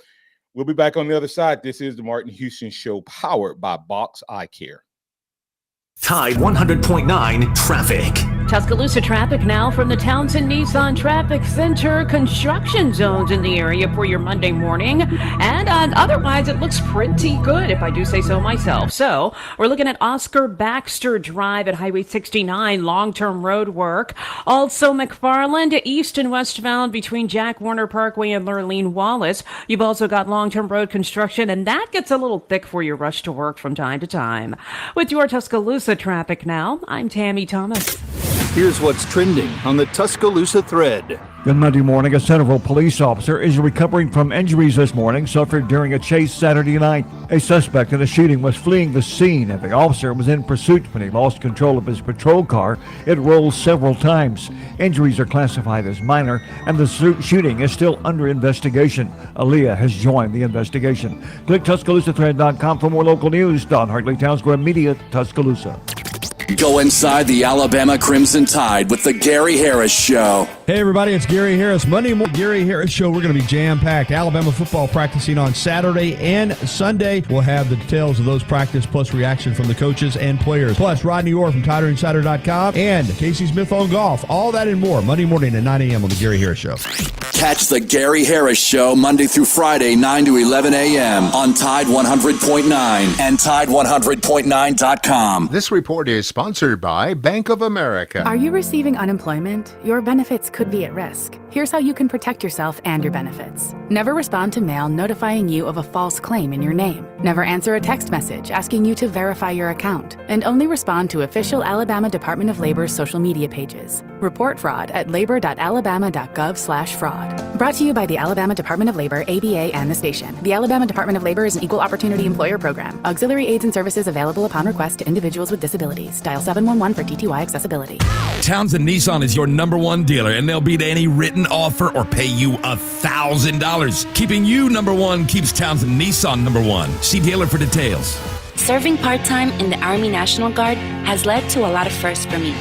S5: We'll be back on the other side. This is the Martin Houston Show, powered by Box Eye Care.
S4: Tide 100.9 traffic.
S8: Tuscaloosa traffic now from the Townsend Nissan Traffic Center. Construction zones in the area for your Monday morning. And otherwise, it looks pretty good, if I do say so myself. So we're looking at Oscar Baxter Drive at Highway 69, long-term road work. Also, McFarland, east and westbound between Jack Warner Parkway and Lurleen Wallace. You've also got long-term road construction, and that gets a little thick for your rush to work from time to time. With your Tuscaloosa traffic now, I'm Tammy Thomas.
S11: Here's what's trending on the Tuscaloosa thread.
S1: Good Monday morning. A Centerville police officer is recovering from injuries this morning suffered during a chase Saturday night. A suspect in a shooting was fleeing the scene, and the officer was in pursuit when he lost control of his patrol car. It rolled several times. Injuries are classified as minor, and the shooting is still under investigation. Aaliyah has joined the investigation. Click TuscaloosaThread.com for more local news. Don Hartley, Town Square Media, Tuscaloosa.
S22: Go inside the Alabama Crimson Tide with the Gary Harris Show.
S23: Hey everybody, it's Gary Harris. Monday morning, Gary Harris Show. We're going to be jam-packed. Alabama football practicing on Saturday and Sunday. We'll have the details of those practice plus reaction from the coaches and players. Plus, Rodney Orr from TiderInsider.com and Casey Smith on golf. All that and more Monday morning at 9 a.m. on the Gary Harris Show.
S22: Catch the Gary Harris Show Monday through Friday, 9 to 11 a.m. on Tide 100.9 and Tide100.9.com.
S9: This report is sponsored by Bank of America.
S24: Are you receiving unemployment? Your benefits could be at risk. Here's how you can protect yourself and your benefits. Never respond to mail notifying you of a false claim in your name. Never answer a text message asking you to verify your account. And only respond to official Alabama Department of Labor's social media pages. Report fraud at labor.alabama.gov/fraud. Brought to you by the Alabama Department of Labor, ABA, and the station. The Alabama Department of Labor is an equal opportunity employer program. Auxiliary aids and services available upon request to individuals with disabilities. Dial 711 for TTY accessibility.
S10: Townsend Nissan is your #1 dealer, and they'll beat any written offer or pay you $1,000. Keeping you #1 keeps Townsend Nissan #1. See dealer for details.
S25: Serving part-time in the Army National Guard has led to a lot of firsts for me.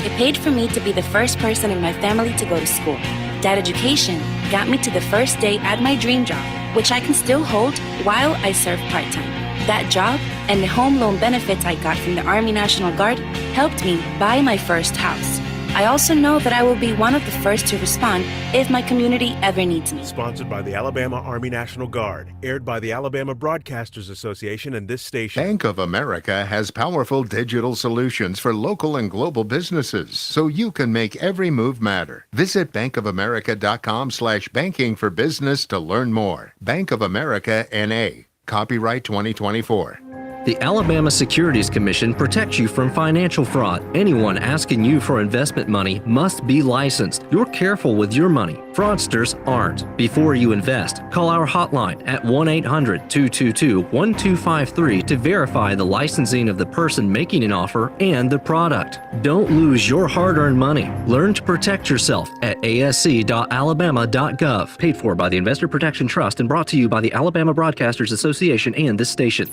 S25: It paid for me to be the first person in my family to go to school. That education got me to the first day at my dream job, which I can still hold while I serve part-time. That job and the home loan benefits I got from the Army National Guard helped me buy my first house. I also know that I will be one of the first to respond if my community ever needs me.
S26: Sponsored by the Alabama Army National Guard. Aired by the Alabama Broadcasters Association and this station.
S9: Bank of America has powerful digital solutions for local and global businesses, so you can make every move matter. Visit bankofamerica.com/banking for business to learn more. Bank of America N.A. Copyright 2024.
S27: The Alabama Securities Commission protects you from financial fraud. Anyone asking you for investment money must be licensed. You're careful with your money. Fraudsters aren't. Before you invest, call our hotline at 1-800-222-1253 to verify the licensing of the person making an offer and the product. Don't lose your hard-earned money. Learn to protect yourself at asc.alabama.gov. Paid for by the Investor Protection Trust and brought to you by the Alabama Broadcasters Association and this station.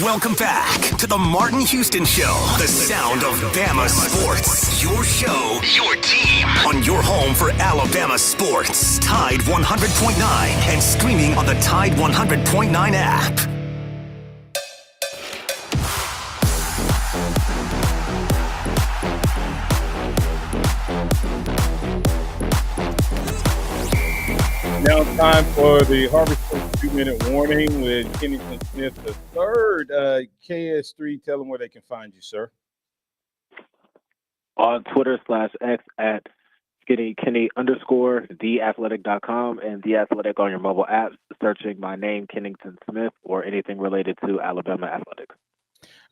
S4: Welcome back to the Martin Houston Show, the sound of Bama sports. Your show, your team, on your home for Alabama sports. Tide 100.9 and streaming on the Tide 100.9 app.
S5: Now it's time for the Harvest 2-minute warning with Kennington Smith III. KS3, tell them where they can find you, sir.
S16: On Twitter/X at skinnykenny_theathletic.com and The Athletic on your mobile apps, searching my name, Kennington Smith, or anything related to Alabama athletics.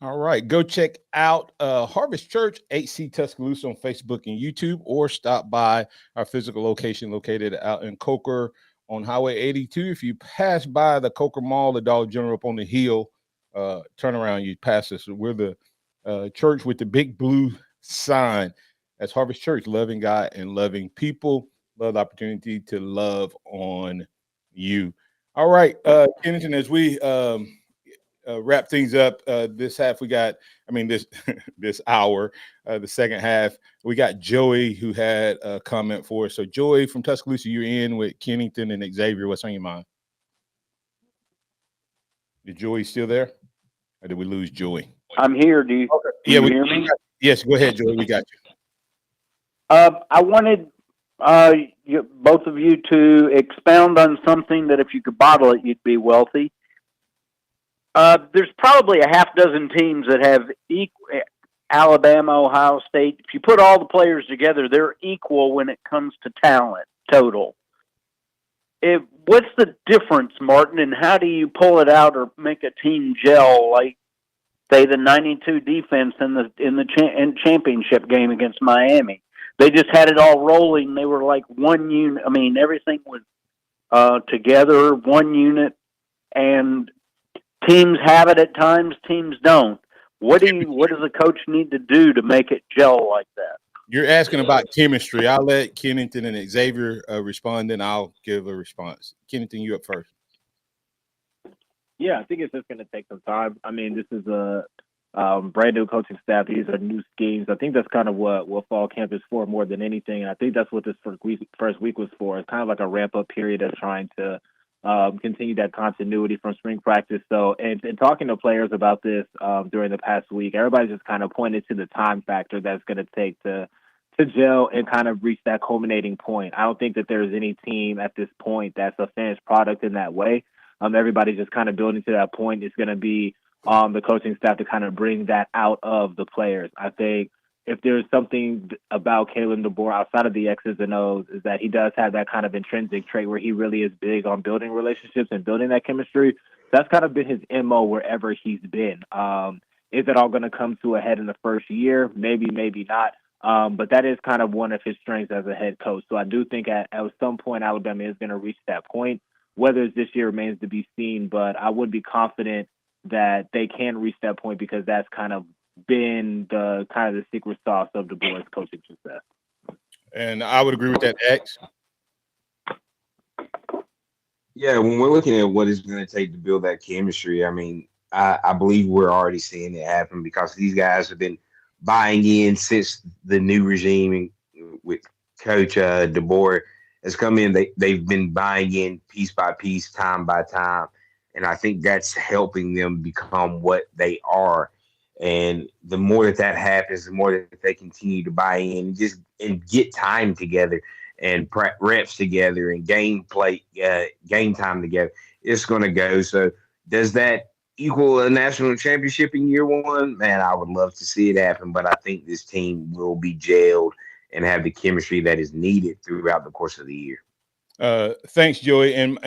S5: All right. Go check out Harvest Church, HC Tuscaloosa on Facebook and YouTube, or stop by our physical location located out in Coker on Highway 82. If you pass by the Coker Mall, the Dollar General up on the hill, turn around, you pass us. We're the church with the big blue sign. as Harvest Church, loving God and loving people. Love the opportunity to love on you. All right, Kennington, as we wrap things up this half, this this hour, the second half, we got Joey who had a comment for us. So Joey from Tuscaloosa, you're in with Kennington and Xavier. What's on your mind? Is Joey still there? Or did we lose Joey?
S2: I'm here. Do you,
S5: okay.
S2: you hear me?
S5: Yes, go ahead, Joey. We got you.
S2: I wanted both of you to expound on something that if you could bottle it, you'd be wealthy. There's probably a half dozen teams that have Alabama, Ohio State. If you put all the players together, they're equal when it comes to talent total. What's the difference, Martin, and how do you pull it out or make a team gel like, say, the 92 defense in the championship game against Miami? They just had it all rolling. They were like one unit. I mean, everything was together, one unit, and teams have it at times, teams don't. What does the coach need to do to make it gel like that?
S5: You're asking about chemistry. I'll let Kennington and Xavier respond, then I'll give a response. Kennington, you up first.
S16: Yeah, I think it's just going to take some time. I mean, this is a brand new coaching staff. These are new schemes. I think that's kind of what fall camp is for more than anything. And I think that's what this first week was for. It's kind of like a ramp-up period of trying to continue that continuity from spring practice. So, and talking to players about this during the past week, everybody just kind of pointed to the time factor that's going to take to gel and kind of reach that culminating point. I don't think that there's any team at this point that's a finished product in that way. Everybody's just kind of building to that point. It's going to be the coaching staff to kind of bring that out of the players. I think if there's something about Kalen DeBoer outside of the X's and O's is that he does have that kind of intrinsic trait where he really is big on building relationships and building that chemistry. That's kind of been his MO wherever he's been. Is it all going to come to a head in the first year? Maybe, maybe not. But that is kind of one of his strengths as a head coach. So I do think at some point Alabama is going to reach that point. Whether it's this year remains to be seen, but I would be confident that they can reach that point because that's kind of been the secret sauce of DeBoer's coaching success.
S5: And I would agree with that, X.
S6: Yeah, when we're looking at what it's going to take to build that chemistry, I mean, I believe we're already seeing it happen because these guys have been buying in since the new regime with Coach DeBoer has come in. They've been buying in piece by piece, time by time, and I think that's helping them become what they are. And the more that happens, the more that they continue to buy in and get time together and reps together and game time together, it's going to go. So does that equal a national championship in year one? Man, I would love to see it happen, but I think this team will be gelled and have the chemistry that is needed throughout the course of the year.
S5: Thanks, Joey. And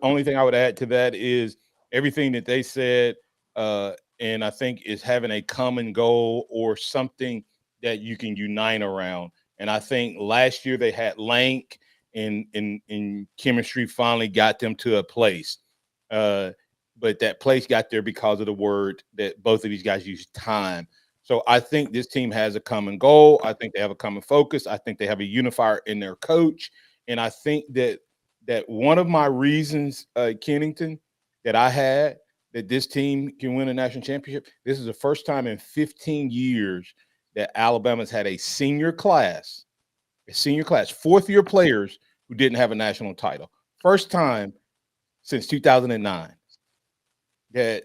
S5: only thing I would add to that is everything that they said, and I think is having a common goal or something that you can unite around. And I think last year they had Lank and chemistry finally got them to a place. But that place got there because of the word that both of these guys used, time. So I think this team has a common goal. I think they have a common focus. I think they have a unifier in their coach. And I think that one of my reasons, Kennington, that I had that this team can win a national championship, this is the first time in 15 years that Alabama's had a senior class, fourth-year players who didn't have a national title. First time since 2009 that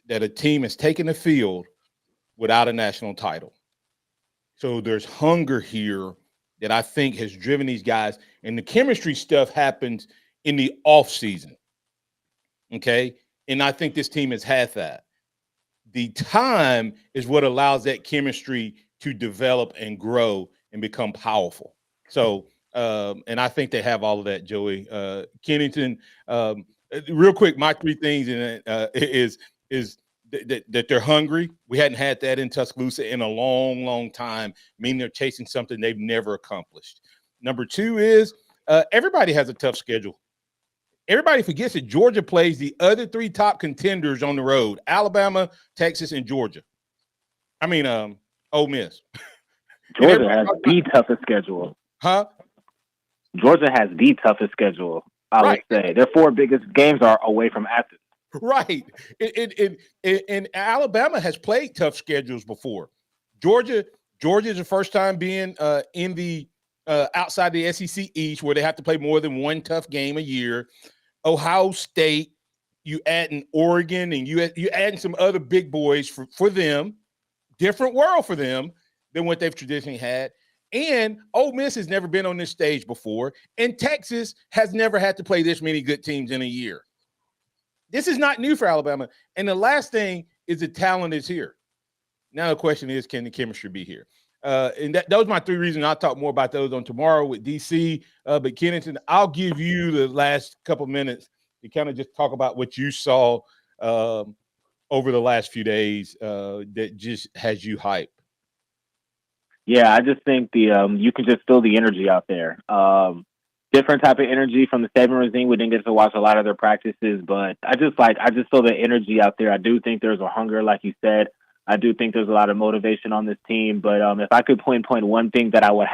S5: a team has taken the field without a national title. So there's hunger here that I think has driven these guys, and the chemistry stuff happens in the off season. Okay. And I think this team has had that. The time is what allows that chemistry to develop and grow and become powerful. So, and I think they have all of that, Joey. Kennington, real quick, my three things is that they're hungry. We hadn't had that in Tuscaloosa in a long, long time, meaning they're chasing something they've never accomplished. Number two is everybody has a tough schedule. Everybody forgets that Georgia plays the other three top contenders on the road: Alabama, Texas, and Georgia. I mean, Ole Miss.
S16: Georgia has the toughest schedule.
S5: Huh?
S16: Georgia has the toughest schedule, I would say. Their 4 biggest games are away from Athens.
S5: Right. And Alabama has played tough schedules before. Georgia is the first time being in the outside the SEC East, where they have to play more than one tough game a year. Ohio State, you add in Oregon, and you add in some other big boys for them. Different world for them than what they've traditionally had. And Ole Miss has never been on this stage before, and Texas has never had to play this many good teams in a year. This is not new for Alabama. And the last thing is the talent is here. Now the question is, can the chemistry be here? And those are my 3 reasons. I'll talk more about those on tomorrow with DC. But Kennington, I'll give you the last couple minutes to kind of just talk about what you saw over the last few days that just has you hyped.
S16: Yeah, I just think you can just feel the energy out there. Different type of energy from the Saban regime. We didn't get to watch a lot of their practices, but I just feel the energy out there. I do think there's a hunger, like you said. I do think there's a lot of motivation on this team. But if I could point one thing that would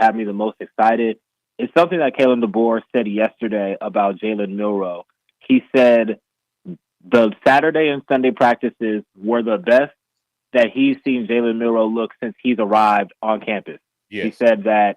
S16: have me the most excited, it's something that Kalen DeBoer said yesterday about Jalen Milroe. He said the Saturday and Sunday practices were the best that he's seen Jalen Milroe look since he's arrived on campus. Yes. He said that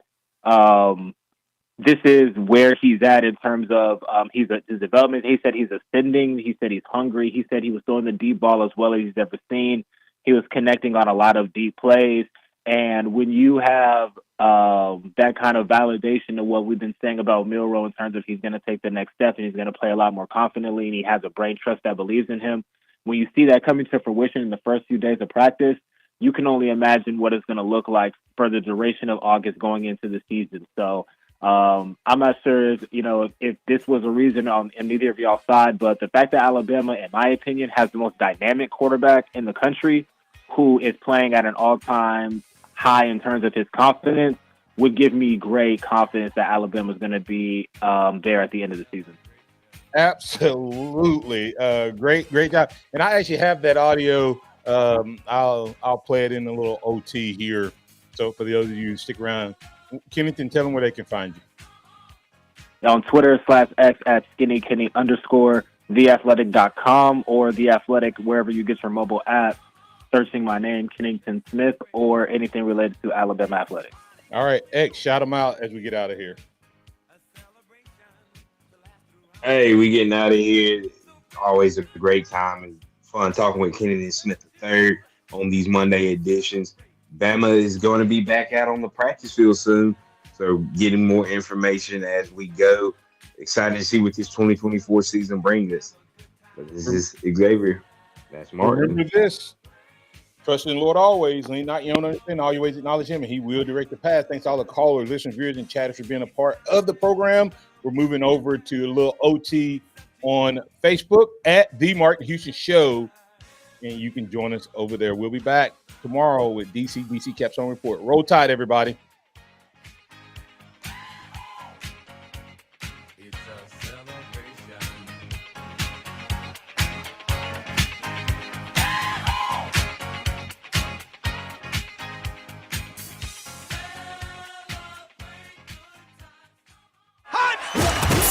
S16: this is where he's at in terms of his development. He said he's ascending. He said he's hungry. He said he was throwing the deep ball as well as he's ever seen. He was connecting on a lot of deep plays. And when you have that kind of validation of what we've been saying about Milroe in terms of he's going to take the next step and he's going to play a lot more confidently and he has a brain trust that believes in him, when you see that coming to fruition in the first few days of practice, you can only imagine what it's going to look like for the duration of August going into the season. So I'm not sure if this was a reason on neither of y'all's side, but the fact that Alabama, in my opinion, has the most dynamic quarterback in the country who is playing at an all-time high in terms of his confidence would give me great confidence that Alabama is going to be there at the end of the season.
S5: Absolutely. Great job. And I actually have that audio. I'll play it in a little OT here. So for those of you who stick around, Kennington, tell them where they can find you.
S16: On Twitter /X at skinnykenny _ theathletic.com or The Athletic, wherever you get your mobile app, searching my name, Kennington Smith, or anything related to Alabama athletics.
S5: All right, X, shout them out as we get out of here.
S6: Hey, we getting out of here. Always a great time and fun talking with Kennedy Smith III on these Monday editions. Bama is going to be back out on the practice field soon, so getting more information as we go. Excited to see what this 2024 season brings us. But this is Xavier. That's Martin.
S5: Remember this. Trust in the Lord always. Lean not your own understanding. All your ways acknowledge him, and he will direct the path. Thanks to all the callers, listeners, viewers, and chatters for being a part of the program. We're moving over to a little OT on Facebook at The Martin Houston Show, and you can join us over there. We'll be back tomorrow with DC Capstone Report. Roll Tide, everybody.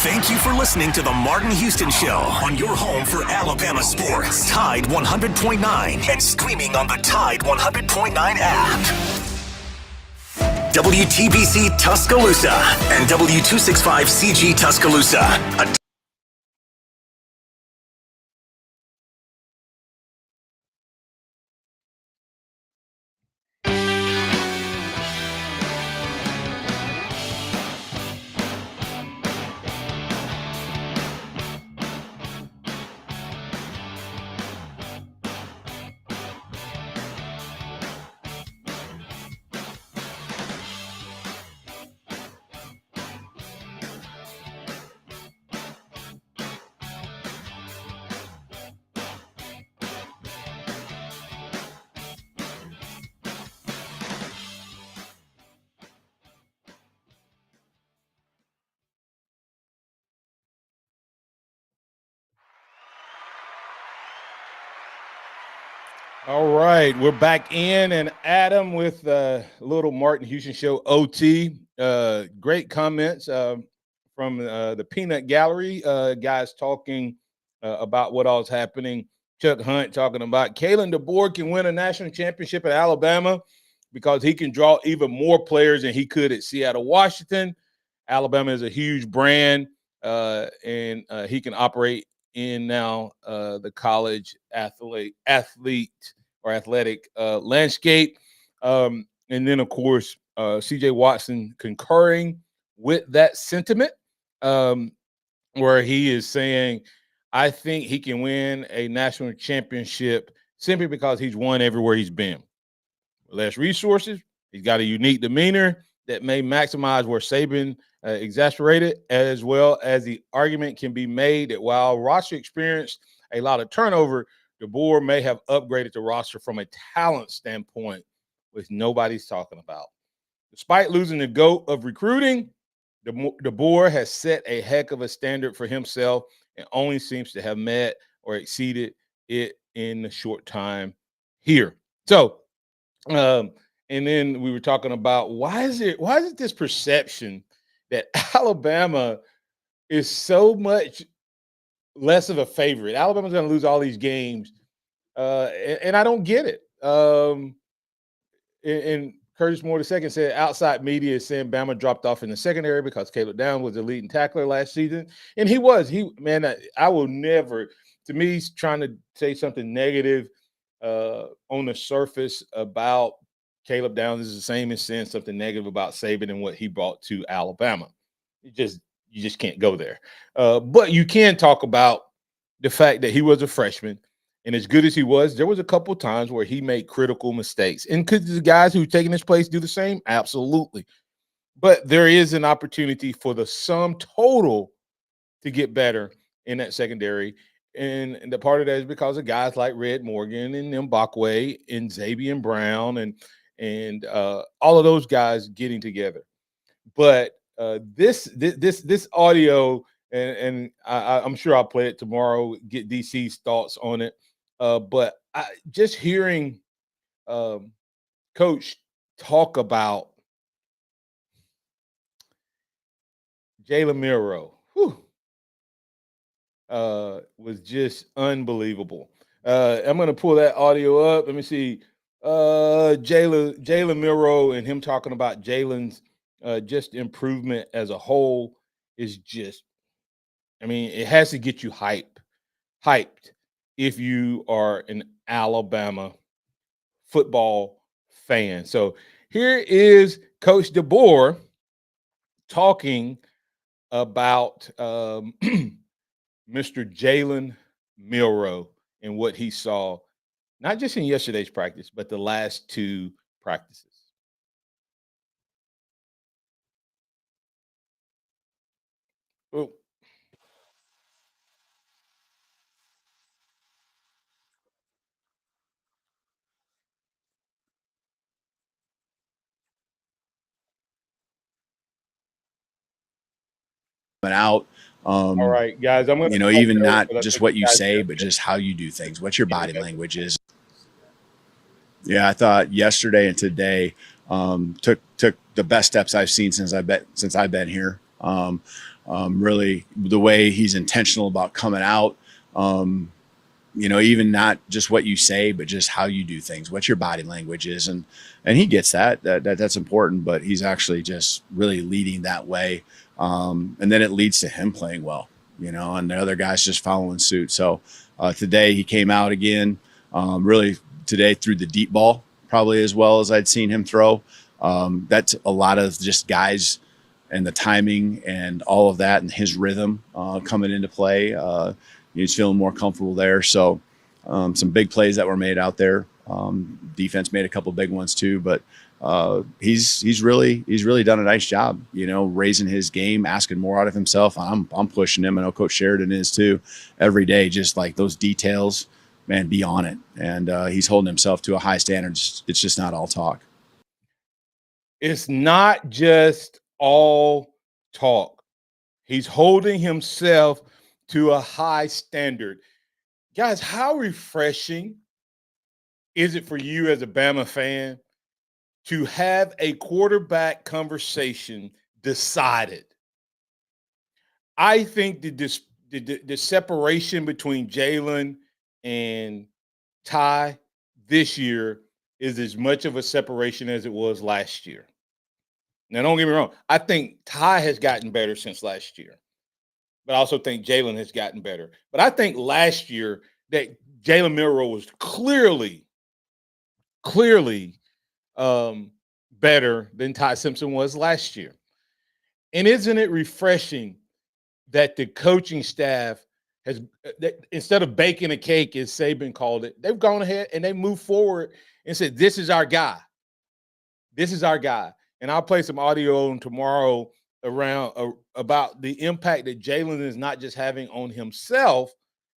S4: Thank you for listening to the Martin Houston Show on your home for Alabama sports. Tide 100.9 and streaming on the Tide 100.9 app. WTBC Tuscaloosa and W265CG Tuscaloosa.
S5: All right, we're back in, and Adam with little Martin Houston Show OT. Great comments from the Peanut Gallery guys talking about what all's happening. Chuck Hunt talking about Kalen DeBoer can win a national championship at Alabama because he can draw even more players than he could at Seattle, Washington. Alabama is a huge brand, and he can operate in now the college athletic landscape. And then, of course, CJ Watson concurring with that sentiment, where he is saying, I think he can win a national championship simply because he's won everywhere he's been. Less resources, he's got a unique demeanor that may maximize where Saban exasperated, as well as the argument can be made that while roster experienced a lot of turnover, DeBoer may have upgraded the roster from a talent standpoint, which nobody's talking about. Despite losing the GOAT of recruiting, DeBoer has set a heck of a standard for himself and only seems to have met or exceeded it in the short time here. So, and then we were talking about why is it this perception that Alabama is so much less of a favorite? Alabama's going to lose all these games, and I don't get it. And Curtis Moore II said outside media is saying Bama dropped off in the secondary because Caleb Downs was the leading tackler last season, and he was. I will never. To me, he's trying to say something negative on the surface about Caleb Downs is the same as saying something negative about Saban and what he brought to Alabama. You just can't go there. But you can talk about the fact that he was a freshman, and as good as he was, there was a couple times where he made critical mistakes. And could the guys who taken his place do the same? Absolutely. But there is an opportunity for the sum total to get better in that secondary. And the part of that is because of guys like Red Morgan and Mbakwe and Xavier Brown and all of those guys getting together. But this audio, and I'm sure I'll play it tomorrow, get DC's thoughts on it. But just hearing Coach talk about Jalen Milroe, was just unbelievable. I'm going to pull that audio up. Let me see. Jalen Milroe and him talking about Jalen's just improvement as a whole is just, it has to get you hyped if you are an Alabama football fan. So here is Coach DeBoer talking about Mr. Jalen Milroe and what he saw, not just in yesterday's practice, but the last two practices. Oh.
S7: Out.
S5: All right, guys, I'm going to
S7: even not just what you say, but just how you do things, what your body language is. Yeah, I thought yesterday and today took the best steps I've seen since I've been here. Really, the way he's intentional about coming out. Even not just what you say, but just how you do things, what your body language is, and he gets that's important. But he's actually just really leading that way, and then it leads to him playing well, and the other guys just following suit. So today he came out again, really today threw the deep ball probably as well as I'd seen him throw. That's a lot of just guys and the timing and all of that and his rhythm coming into play. He's feeling more comfortable there. So some big plays that were made out there. Defense made a couple big ones too, but he's really done a nice job, raising his game, asking more out of himself. I'm pushing him. I know Coach Sheridan is too, every day, just like those details, man, be on it. And he's holding himself to a high standard. It's just not all talk.
S5: It's not just all talk. He's holding himself to a high standard. Guys, how refreshing is it for you as a Bama fan to have a quarterback conversation decided? I think the separation between Jalen and Ty this year is as much of a separation as it was last year. Now, don't get me wrong. I think Ty has gotten better since last year, but I also think Jalen has gotten better. But I think last year that Jalen Milroe was clearly better than Ty Simpson was last year. And isn't it refreshing that the coaching staff has, instead of baking a cake, as Saban called it, they've gone ahead and they moved forward and said, this is our guy. This is our guy. And I'll play some audio on tomorrow around about the impact that Jalen is not just having on himself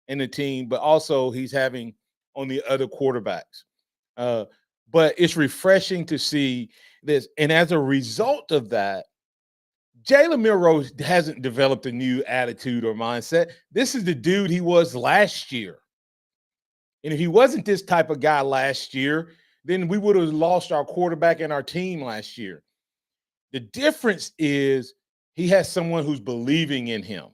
S5: and the team, but also he's having on the other quarterbacks. But it's refreshing to see this. And as a result of that, Jalen Milroe hasn't developed a new attitude or mindset. This is the dude he was last year. And if he wasn't this type of guy last year, then we would have lost our quarterback and our team last year. The difference is he has someone who's believing in him,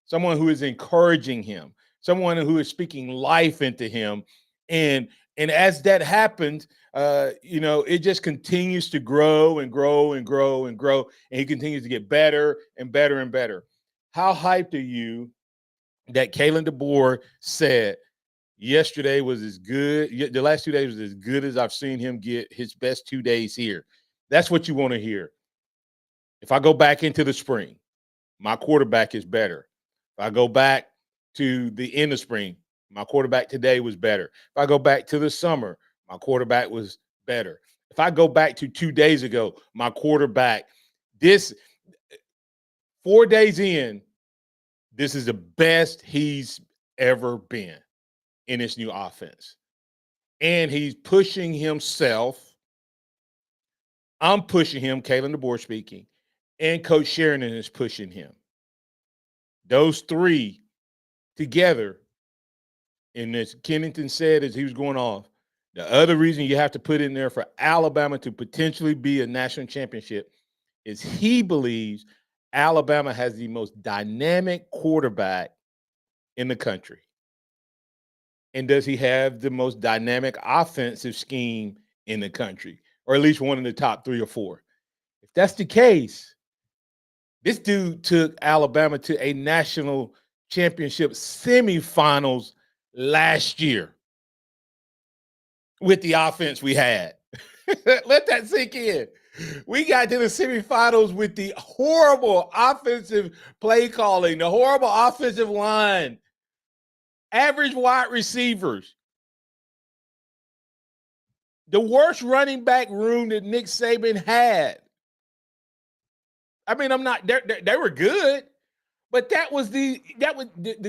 S5: someone who is encouraging him, someone who is speaking life into him. And as that happens, it just continues to grow and grow and grow and grow. And he continues to get better and better and better. How hyped are you that Kalen DeBoer said yesterday was as good? The last 2 days was as good as I've seen him get his best 2 days here. That's what you want to hear. If I go back into the spring, my quarterback is better. If I go back to the end of spring, my quarterback today was better. If I go back to the summer, my quarterback was better. If I go back to 2 days ago, my quarterback, 4 days in, this is the best he's ever been in this new offense. And he's pushing himself. I'm pushing him, Kalen DeBoer speaking, and Coach Sheridan is pushing him. Those three together, and as Kennington said as he was going off, the other reason you have to put in there for Alabama to potentially be a national championship is he believes Alabama has the most dynamic quarterback in the country. And does he have the most dynamic offensive scheme in the country, or at least one of the top 3 or 4? If that's the case, this dude took Alabama to a national championship semifinals last year with the offense we had. Let that sink in. We got to the semifinals with the horrible offensive play calling, the horrible offensive line, average wide receivers, the worst running back room that Nick Saban had. I mean, they were good, but that was the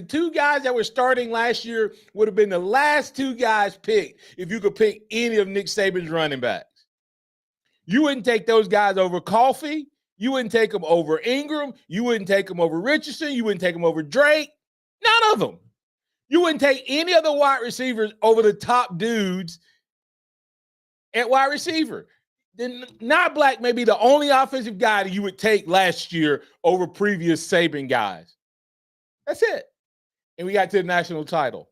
S5: 2 guys that were starting last year would have been the last 2 guys picked if you could pick any of Nick Saban's running backs. You wouldn't take those guys over Coffee. You wouldn't take them over Ingram. You wouldn't take them over Richardson. You wouldn't take them over Drake. None of them. You wouldn't take any of the wide receivers over the top dudes at wide receiver. Then Not Black may be the only offensive guy that you would take last year over previous Saban guys. That's it. And we got to the national title.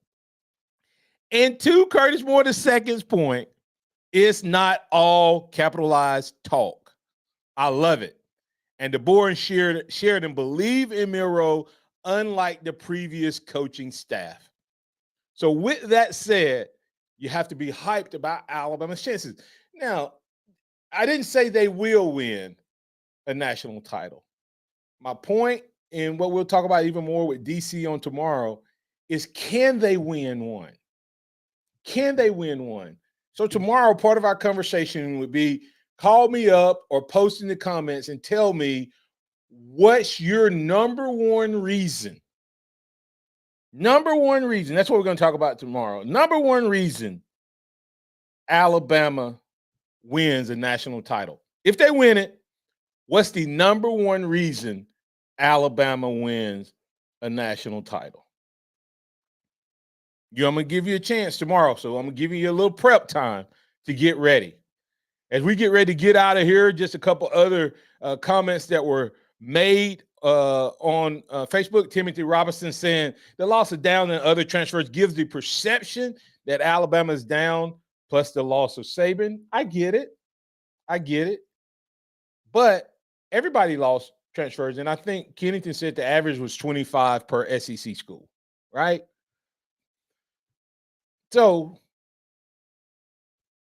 S5: And to Curtis Moore II's point, it's not all capitalized talk. I love it. And DeBoer and Sheridan believe in Milroe, unlike the previous coaching staff. So with that said, you have to be hyped about Alabama's chances. Now, I didn't say they will win a national title. My point, and what we'll talk about even more with DC on tomorrow, is can they win one? Can they win one? So tomorrow, part of our conversation would be call me up or post in the comments and tell me what's your number one reason. Number one reason. That's what we're going to talk about tomorrow. Number one reason Alabama wins a national title. If they win it, what's the number one reason Alabama wins a national title? I'm going to give you a chance tomorrow. So I'm going to give you a little prep time to get ready. As we get ready to get out of here, just a couple other comments that were made on Facebook. Timothy Robinson saying the loss of Down and other transfers gives the perception that Alabama is down, plus the loss of Saban. I get it. But everybody lost transfers, and I think Kennington said the average was 25 per SEC school, right? So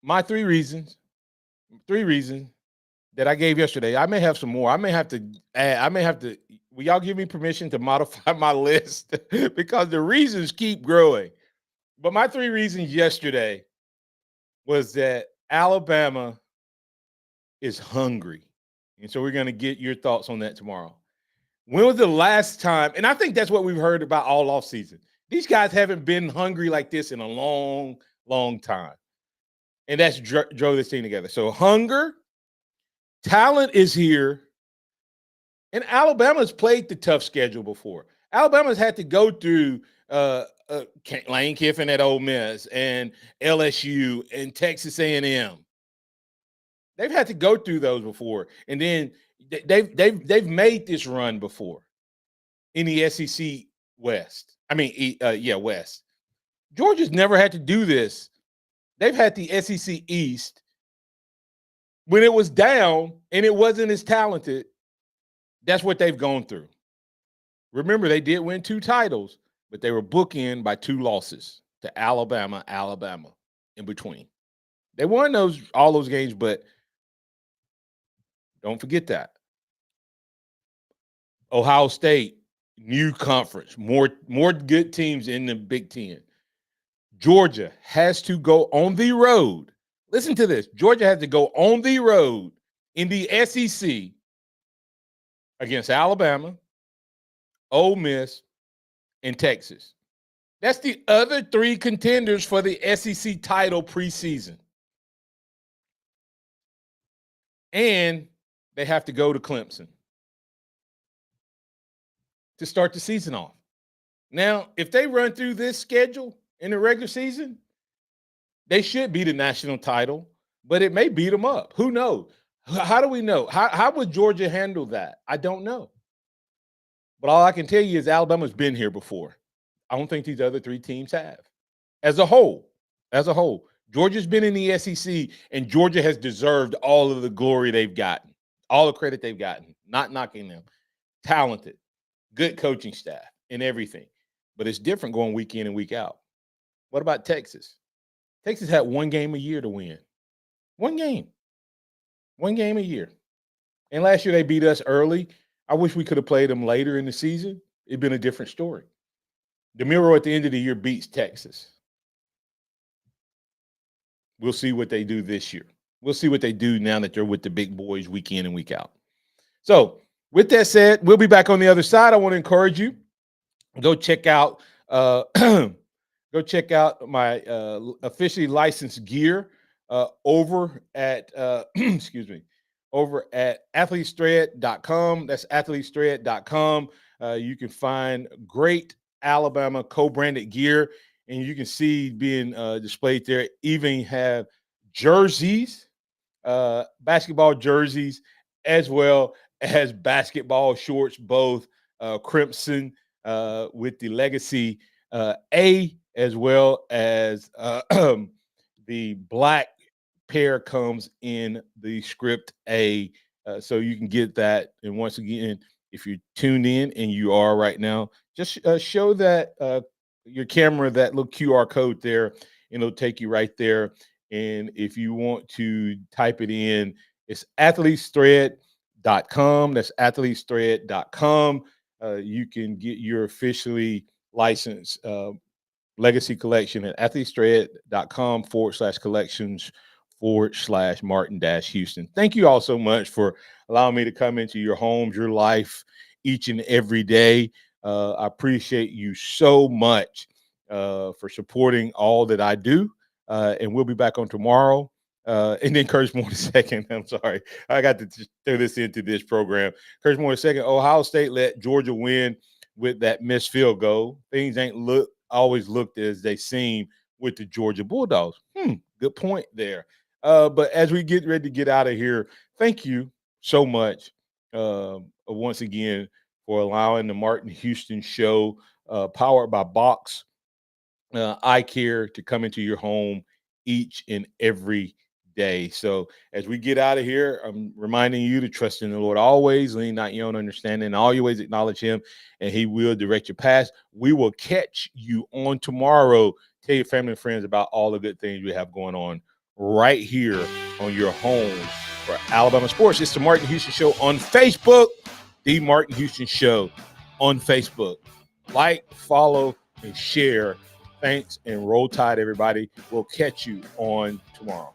S5: my three reasons that I gave yesterday. I may have some more. I may have to add. Will y'all give me permission to modify my list? Because the reasons keep growing. But my three reasons yesterday was that Alabama is hungry. And so we're going to get your thoughts on that tomorrow. When was the last time? And I think that's what we've heard about all offseason. These guys haven't been hungry like this in a long, long time. And that's drove this team together. So hunger, talent is here. And Alabama's played the tough schedule before. Alabama's had to go through Lane Kiffin at Ole Miss and LSU and Texas A&M. They've had to go through those before, and then they've made this run before in the SEC West. West. Georgia's never had to do this. They've had the SEC East when it was down and it wasn't as talented. That's what they've gone through. Remember, they did win 2 titles, but they were bookended by 2 losses to Alabama in between. They won all those games, but don't forget that. Ohio State, new conference, more good teams in the Big Ten. Georgia has to go on the road. Listen to this. Georgia has to go on the road in the SEC against Alabama, Ole Miss, and Texas. That's the other 3 contenders for the SEC title preseason. And they have to go to Clemson to start the season off. Now, if they run through this schedule in the regular season, they should beat a national title, but it may beat them up. Who knows? How do we know? How would Georgia handle that? I don't know. But all I can tell you is Alabama's been here before. I don't think these other 3 teams have. As a whole, Georgia's been in the SEC, and Georgia has deserved all of the glory they've gotten, all the credit they've gotten, not knocking them. Talented, good coaching staff, and everything. But it's different going week in and week out. What about Texas? Texas had 1 game a year to win. 1 game. 1 game a year. And last year they beat us early. I wish we could have played them later in the season. It'd been a different story. DeMuro at the end of the year beats Texas. We'll see what they do this year. We'll see what they do now that they're with the big boys week in and week out. So with that said, we'll be back on the other side. I want to encourage you. Go check out my officially licensed gear over at over at athletesthread.com. That's athletesthread.com. You can find great Alabama co-branded gear, and you can see being displayed there. Even have jerseys, basketball jerseys, as well as basketball shorts, both crimson with the legacy A, as well as the black pair comes in the script A. So you can get that. And once again, if you're tuned in, and you are right now, just show that your camera that little QR code there, and it'll take you right there. And if you want to type it in, it's athletesthread.com. That's athletesthread.com. You can get your officially licensed legacy collection at athletesthread.com/collections/Martin-Houston. Thank you all so much for allowing me to come into your homes, your life, each and every day. I appreciate you so much for supporting all that I do. And we'll be back on tomorrow. And then Curtis Moore II. I'm sorry. I got to throw this into this program. Curtis Moore II. Ohio State let Georgia win with that missed field goal. Things ain't look always looked as they seem with the Georgia Bulldogs. Good point there. But as we get ready to get out of here, thank you so much once again for allowing the Martin Houston Show, powered by Box Eye Care, to come into your home each and every day. So as we get out of here, I'm reminding you to trust in the Lord always, lean not your own understanding, and all your ways acknowledge him, and he will direct your path. We will catch you on tomorrow. Tell your family and friends about all the good things we have going on right here on your home for Alabama sports. It's the Martin Houston Show on Facebook. The Martin Houston Show on Facebook. Like, follow, and share. Thanks, and roll tide, everybody. We'll catch you on tomorrow.